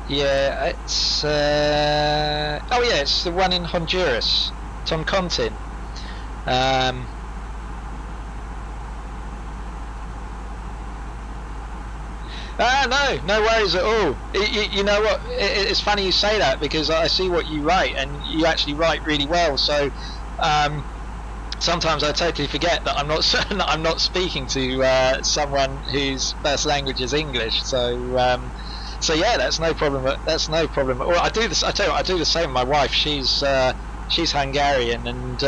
Yeah, it's oh yeah, it's the one in Honduras, Toncontin. No worries at all. You know what? It's funny you say that, because I see what you write, and you actually write really well. So sometimes I totally forget that I'm not speaking to someone whose first language is English. So yeah, that's no problem. That's no problem. Well, I do this. I tell you what, I do the same. My wife, she's Hungarian, and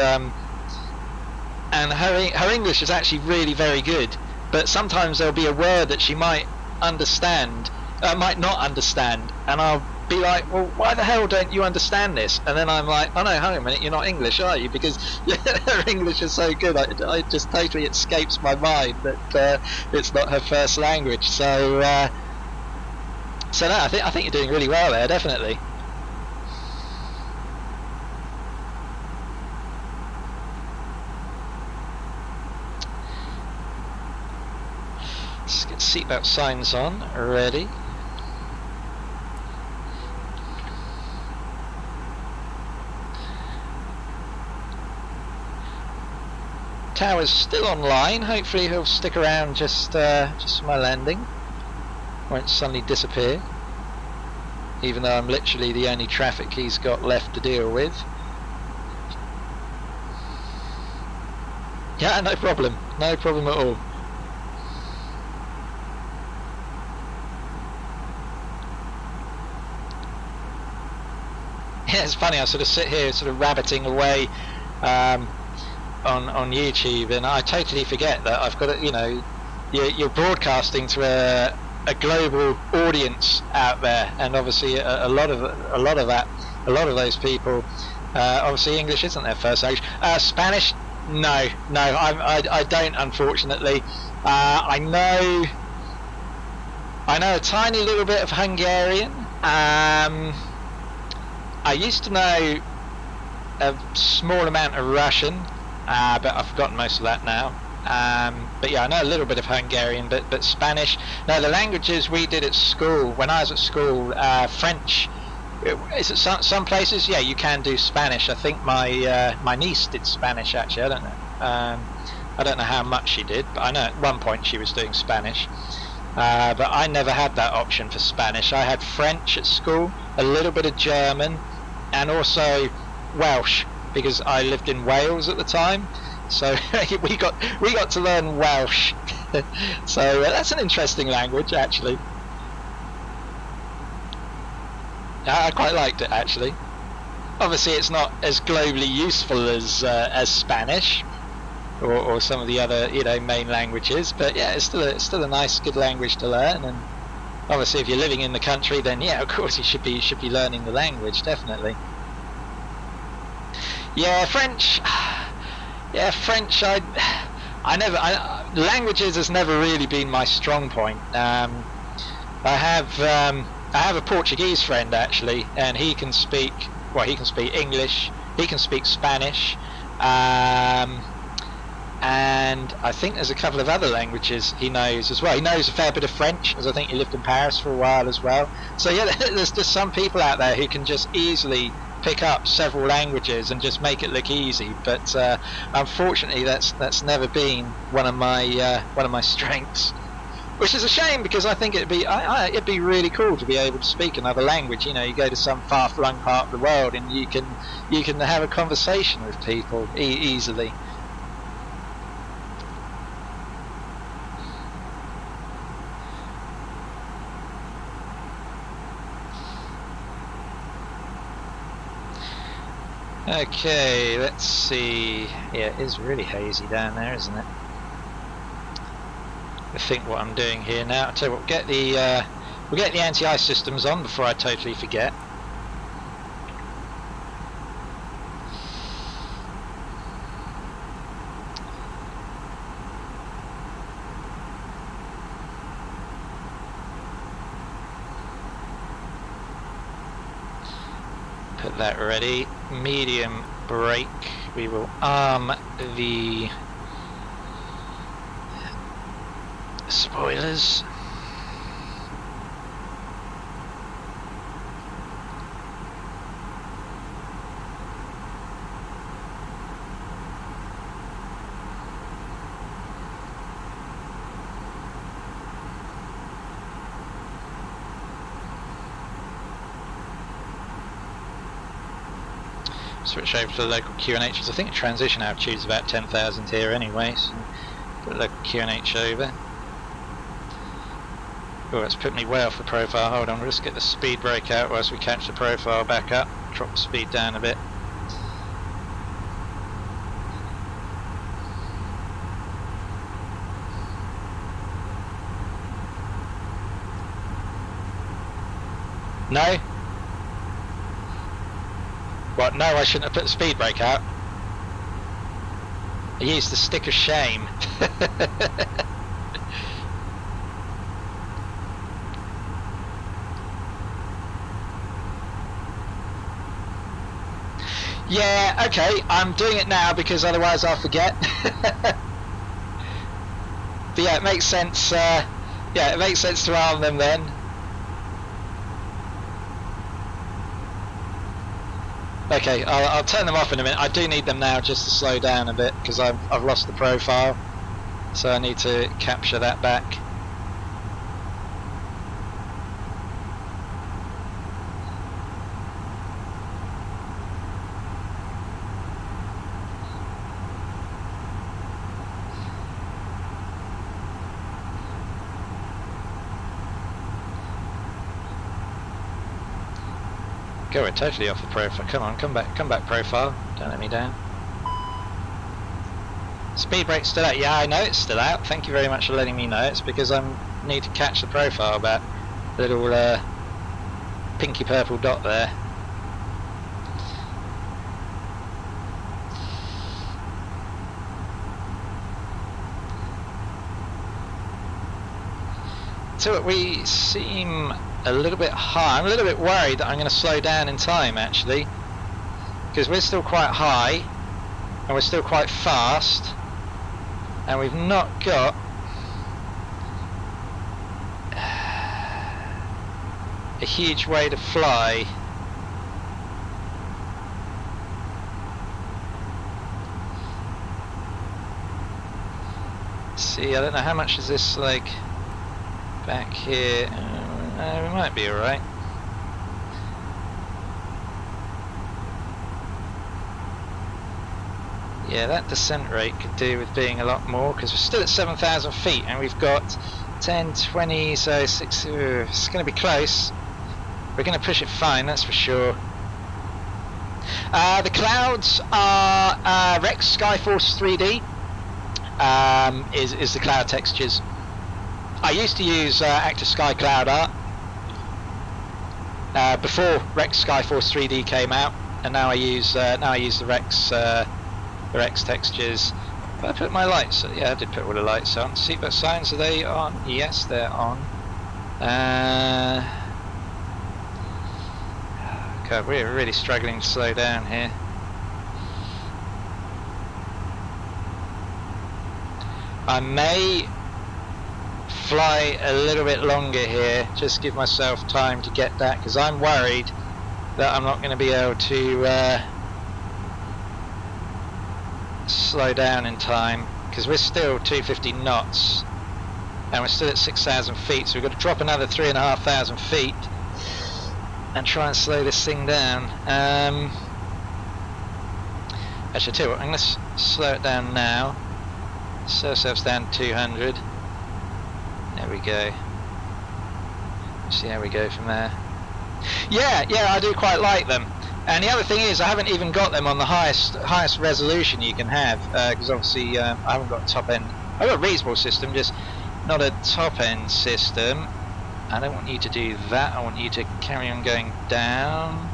her English is actually really very good. But sometimes there'll be a word that she might understand, might not understand, and I'll be like, well, why the hell don't you understand this? And then I'm like, oh no, hang on a minute, you're not English, are you? Because her English is so good, I just totally escapes my mind that it's not her first language. So no, I think you're doing really well there, definitely. Let's get seatbelt signs on, ready. Tower's still online. Hopefully he'll stick around just for my landing. Won't suddenly disappear. Even though I'm literally the only traffic he's got left to deal with. Yeah, no problem. No problem at all. Yeah, it's funny, I sort of sit here sort of rabbiting away on YouTube, and I totally forget that I've got you're broadcasting to a global audience out there, and obviously a lot of those people, obviously English isn't their first language. Spanish, no, I don't, unfortunately. I know a tiny little bit of Hungarian. I used to know a small amount of Russian, but I've forgotten most of that now. But yeah, I know a little bit of Hungarian, but Spanish. No, the languages we did at school, when I was at school, French. Is it some places? Yeah, you can do Spanish. I think my niece did Spanish, actually. I don't know. I don't know how much she did, but I know at one point she was doing Spanish. But I never had that option for Spanish. I had French at school, a little bit of German, and also Welsh, because I lived in Wales at the time. So we got to learn Welsh. So that's an interesting language, actually. I quite liked it, actually. Obviously, it's not as globally useful as Spanish or some of the other main languages, but yeah, it's still a nice, good language to learn. And obviously, if you're living in the country, then yeah, of course you should be learning the language, definitely. Yeah, French. Yeah, French. Languages has never really been my strong point. I have a Portuguese friend, actually, and he can speak English, he can speak Spanish, and I think there's a couple of other languages he knows as well. He knows a fair bit of French, as I think he lived in Paris for a while as well. So yeah, there's just some people out there who can just easily pick up several languages and just make it look easy, but unfortunately that's never been one of my strengths, which is a shame, because I think it'd be really cool to be able to speak another language. You go to some far-flung part of the world and you can have a conversation with people easily. Okay, let's see. Yeah, it is really hazy down there, isn't it? I think what I'm doing here now. I'll tell you what, we'll get the anti-ice systems on before I totally forget. Put that ready. Medium brake. We will arm the spoilers. Switch over to the local QNHs. I think the transition altitude is about 10,000 here anyway, so put the local QNH over. Oh, it's put me way off the profile. Hold on, we'll just get the speed brake out whilst we catch the profile back up. Drop the speed down a bit. No? What? No, I shouldn't have put the speed brake out. I used the stick of shame. Yeah, okay, I'm doing it now because otherwise I'll forget. But yeah, it makes sense. Yeah, it makes sense to arm them then. Okay, I'll turn them off in a minute. I do need them now just to slow down a bit because I've lost the profile, so I need to capture that back. Go, we're totally off the profile. Come on, come back profile. Don't let me down. Speed brake's still out. Yeah, I know it's still out. Thank you very much for letting me know. It's because I need to catch the profile back. The little pinky purple dot there. So we seem a little bit high. I'm a little bit worried that I'm going to slow down in time actually, because we're still quite high and we're still quite fast and we've not got a huge way to fly. See, I don't know how much is this like back here. We might be alright. Yeah, that descent rate could do with being a lot more because we're still at 7,000 feet and we've got 10, 20, so 6. It's going to be close. We're going to push it fine, that's for sure. The clouds are Rex Skyforce 3D. Is the cloud textures. I used to use Active Sky Cloud Art before Rex Skyforce 3D came out, and now I use the Rex textures. But I put my lights. Yeah, I did put all the lights on. Seatbelt signs, are they on? Yes, they're on. God, we're really struggling to slow down here. I may fly a little bit longer here, just give myself time to get that, because I'm worried that I'm not going to be able to slow down in time, because we're still 250 knots and we're still at 6,000 feet, so we've got to drop another 3,500 feet and try and slow this thing down. Actually, I tell you what, I'm going to slow it down now. Slow ourselves down to 200. There we go. See how we go from there. Yeah, I do quite like them. And the other thing is, I haven't even got them on the highest resolution you can have, because obviously I haven't got a top end. I've got a reasonable system, just not a top end system. I don't want you to do that. I want you to carry on going down.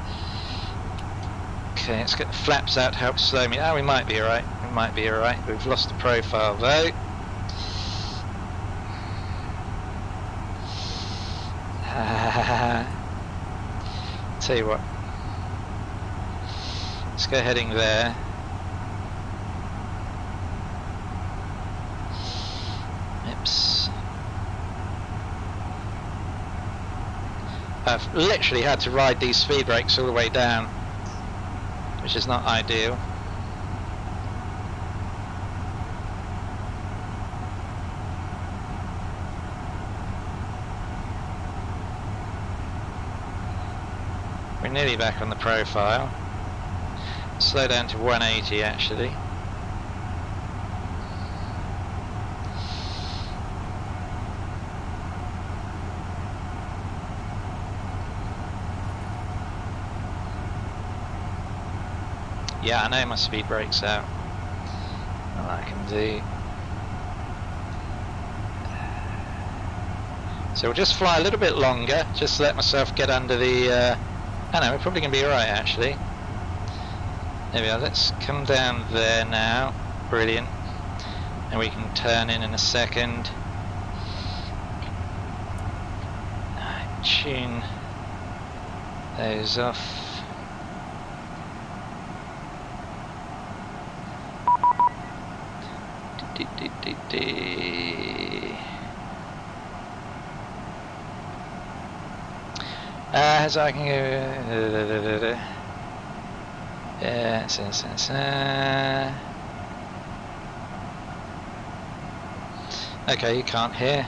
Okay, let's get the flaps out to help slow me. Oh, we might be alright. We might be alright. We've lost the profile though. Tell you what. Let's go heading there. Oops. I've literally had to ride these speed brakes all the way down, which is not ideal. We're nearly back on the profile. Slow down to 180 actually. Yeah, I know my speed brake's out. All I can do. So we'll just fly a little bit longer, just to let myself get under the... I know, we're probably going to be alright actually. There we are, let's come down there now. Brilliant. And we can turn in a second. Tune those off. As I can go. Okay, you can't hear.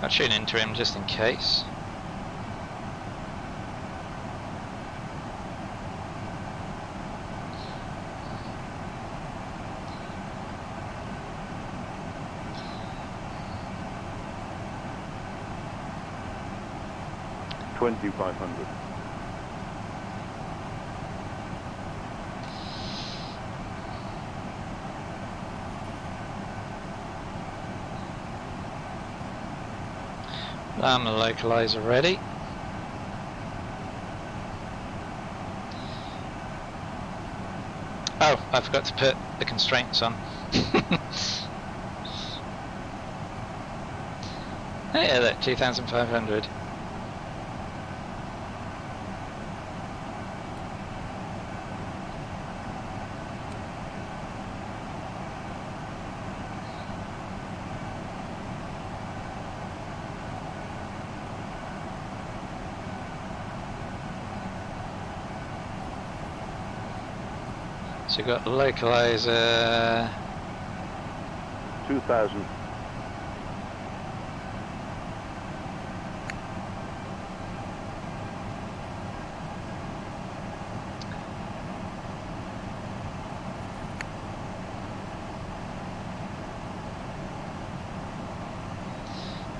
I'll tune into him just in case. $2,500. I'm the localizer ready. Oh, I forgot to put the constraints on. Oh yeah, look, 2,500. So you've got the localizer. 2,000.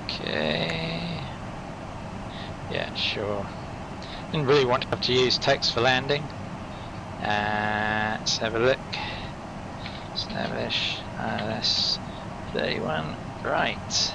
Okay. Yeah, sure. Didn't really want to have to use text for landing. Let's have a look. Establish ILS 31. Right.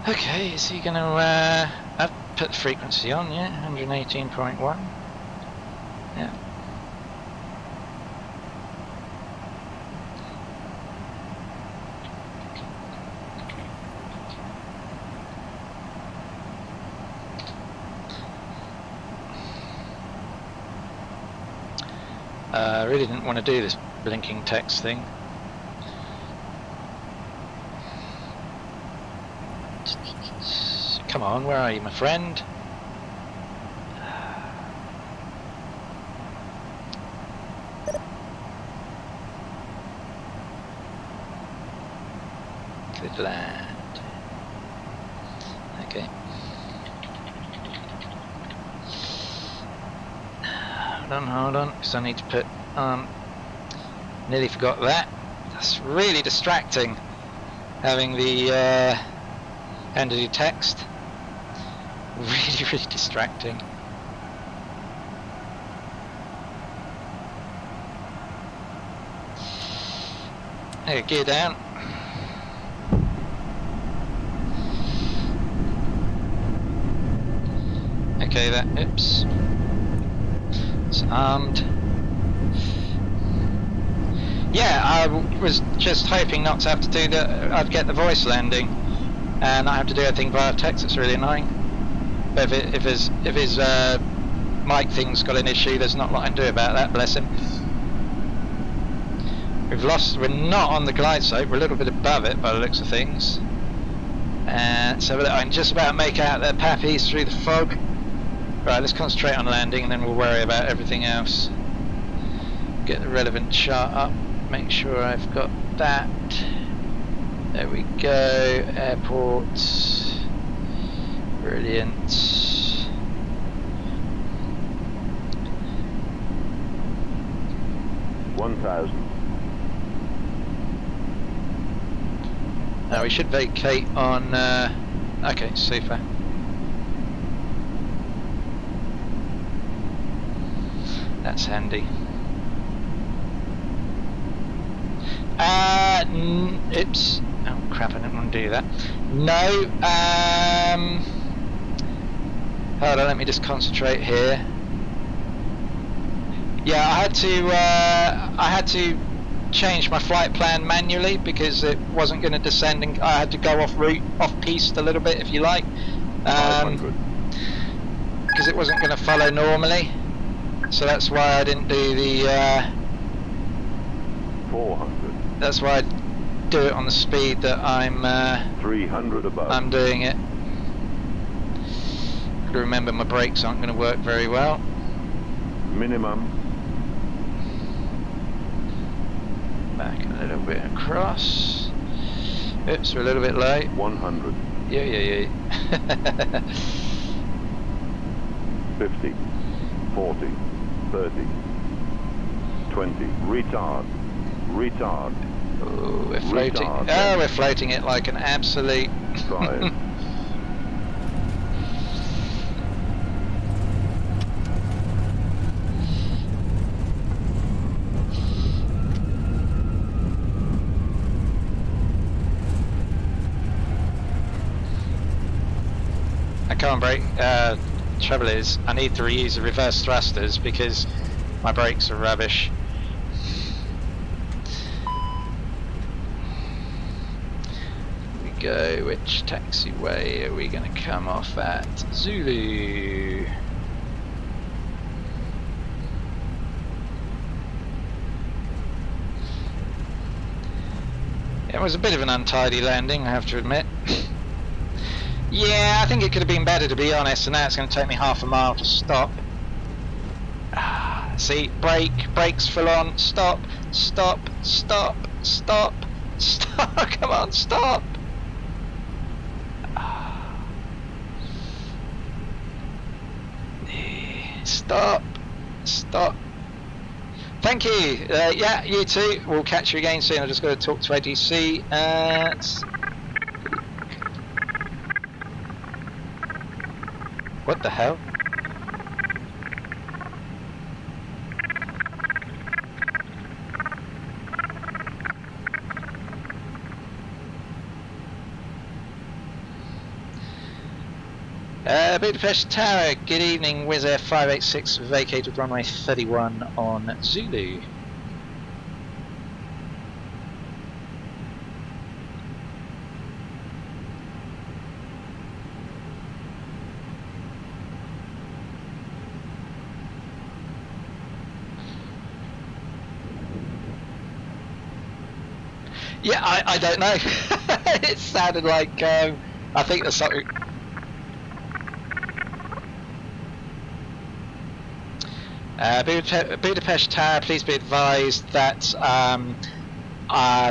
Okay, is he going to I've put the frequency on, yeah, 118.1. Yeah. I really didn't want to do this blinking text thing. Come on, where are you, my friend? Good land. Okay. Hold on, because I need to put on. Nearly forgot that. That's really distracting, having the entity text. Really, really distracting. Okay, gear down. Okay, that, oops. It's armed. Yeah, I was just hoping not to have to do the, I'd get the voice landing and not have to do everything via text. It's really annoying. But if his mic thing's got an issue, there's not a lot I can do about that, bless him. We're not on the glide slope, we're a little bit above it by the looks of things. And so I can just about make out their pappies through the fog. Right, let's concentrate on landing and then we'll worry about everything else. Get the relevant chart up, make sure I've got that. There we go, airport. Brilliant. Now we should vacate on, okay, super. That's handy. Oops. Oh crap, I didn't want to do that. No, hold on, let me just concentrate here. Yeah, I had to change my flight plan manually because it wasn't going to descend and I had to go off route, off piste a little bit if you like. Because it wasn't going to follow normally. So that's why I didn't do the 400. That's why I do it on the speed that I'm 300 above. I'm doing it. Got to remember my brakes aren't going to work very well. Minimum. Back a little bit across. Oops, we're a little bit late. 100. Yeah. 50. 40. 30. 20. Retard. Oh, we're floating. Retard. Oh, we're floating it like an absolute. 5. I can't brake. Trouble is, I need to reuse the reverse thrusters because my brakes are rubbish. Here we go. Which taxiway are we going to come off at? Zulu. It was a bit of an untidy landing, I have to admit. Yeah, I think it could have been better, to be honest, and now it's going to take me half a mile to stop. See, brakes full on, stop, come on, stop. Stop. Thank you. Yeah, you too. We'll catch you again soon. I just got to talk to ADC. What the hell? Budapest Tower, good evening, Wizz Air 586 vacated runway 31 on Zulu. Yeah, I don't know. It sounded like, I think there's something... Budapest Tower, please be advised that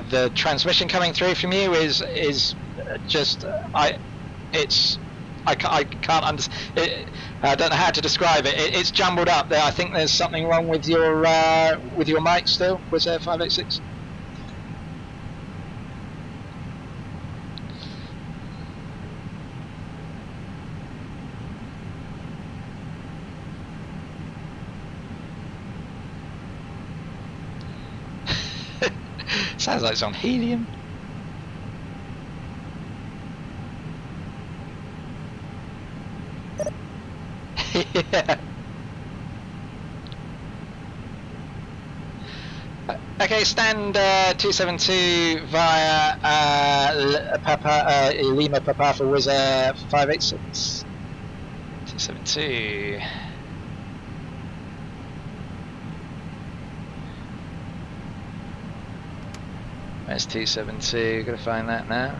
the transmission coming through from you is just I can't understand. I don't know how to describe it. It's jumbled up there. I think there's something wrong with your mic still. Was there 586? Sounds like it's on helium. Yeah. Okay, stand 272 via Lima Papa for Wizz Air 586. 272. Where's 272? Gotta find that now.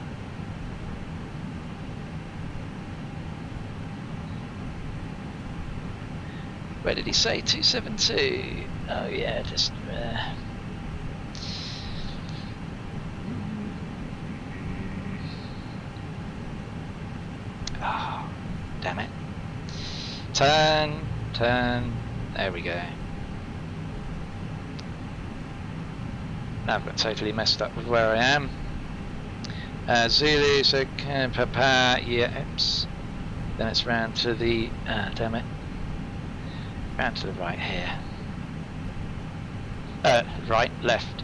Where did he say 272? Oh yeah, just oh, damn it. Turn, turn. There we go. Now I've got totally messed up with where I am. Zulu, so Papa, yeah, oops. Then it's round to the, damn it. Round to the right here. Right, left.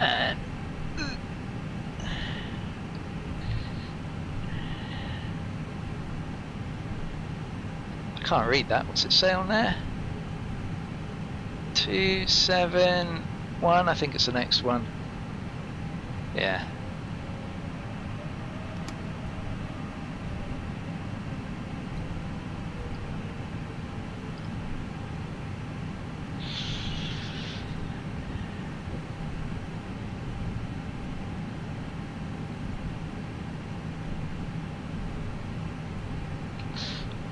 And I can't read that. What's it say on there? 271. I think it's the next one. Yeah.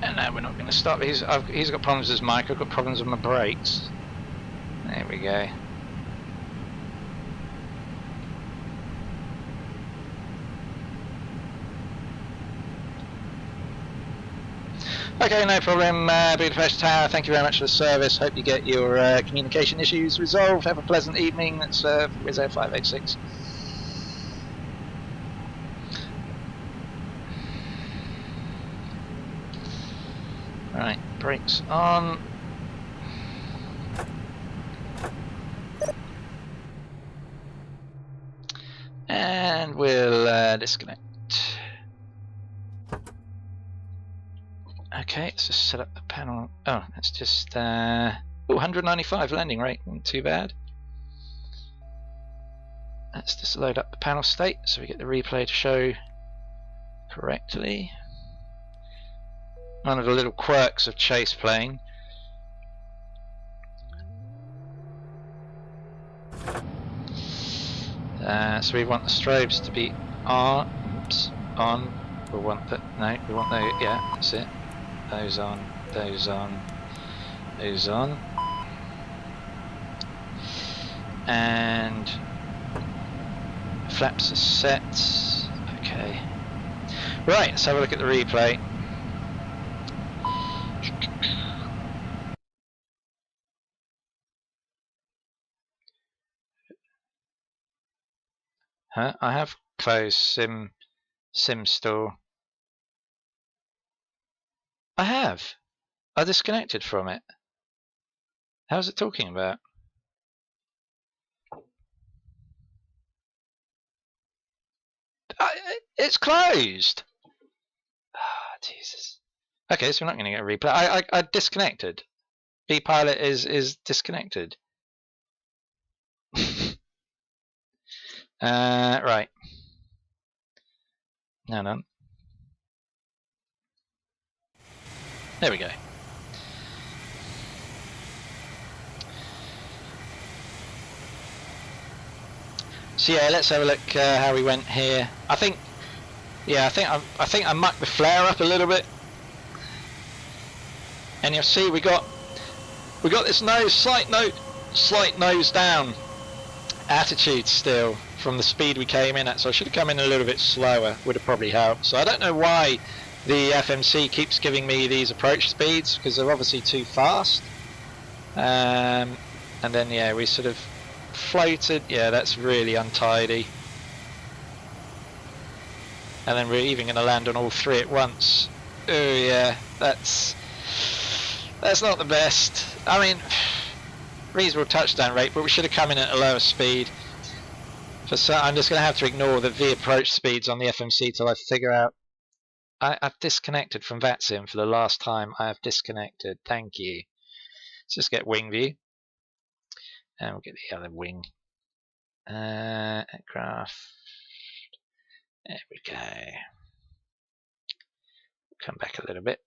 And now we're not going to stop. He's got problems with his mic. I've got problems with my brakes. There we go. Okay, no problem. Budapest Tower, thank you very much for the service. Hope you get your communication issues resolved. Have a pleasant evening. That's Wizz Air 586. Right, brakes on. And we'll disconnect. Okay, let's just set up the panel. Oh, that's just 195 landing rate, not too bad. Let's just load up the panel state so we get the replay to show correctly. One of the little quirks of chase plane. So we want the strobes to be on. Oops, on. We want that. No, we want those. Yeah, that's it. Those on. Those on. Those on. And flaps are set. Okay. Right. Let's have a look at the replay. Huh? I have closed sim store. I have. I disconnected from it. How's it talking about? It's closed. Ah, Jesus. Okay, so we're not going to get a replay. I disconnected. B-Pilot is disconnected. Right. No. There we go. So yeah, let's have a look how we went here. I think I mucked the flare up a little bit, and you'll see we got this slight nose down attitude still from the speed we came in at. So I should have come in a little bit slower. Would have probably helped. So I don't know why the FMC keeps giving me these approach speeds, because they're obviously too fast. And then yeah, we sort of floated. Yeah, that's really untidy. And then we're even going to land on all three at once. Oh yeah, that's not the best. I mean, reasonable touchdown rate, but we should have come in at a lower speed. So I'm just going to have to ignore the V approach speeds on the FMC till I figure out. I've disconnected from VATSIM for the last time. I have disconnected. Thank you. Let's just get wing view. And we'll get the other wing. Aircraft. There we go. Come back a little bit.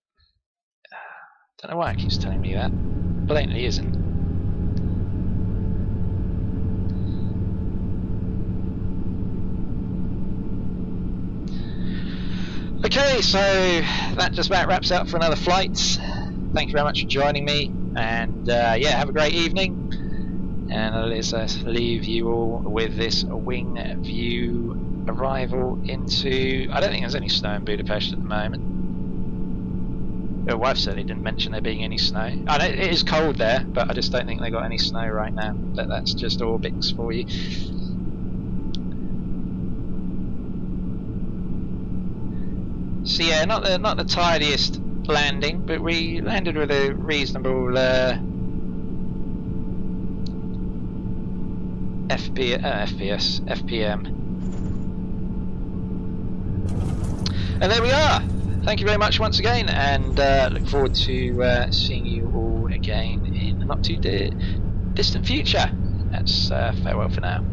Don't know why it keeps telling me that. Blatantly isn't. Okay, so that just about wraps up for another flight. Thank you very much for joining me, and yeah, have a great evening. And let's leave you all with this wing view arrival into... I don't think there's any snow in Budapest at the moment. My wife certainly didn't mention there being any snow. I know it is cold there, but I just don't think they got any snow right now. But that's just Orbx for you. So yeah, not the tidiest landing, but we landed with a reasonable FPM. And there we are. Thank you very much once again, and look forward to seeing you all again in the not too distant future. That's farewell for now.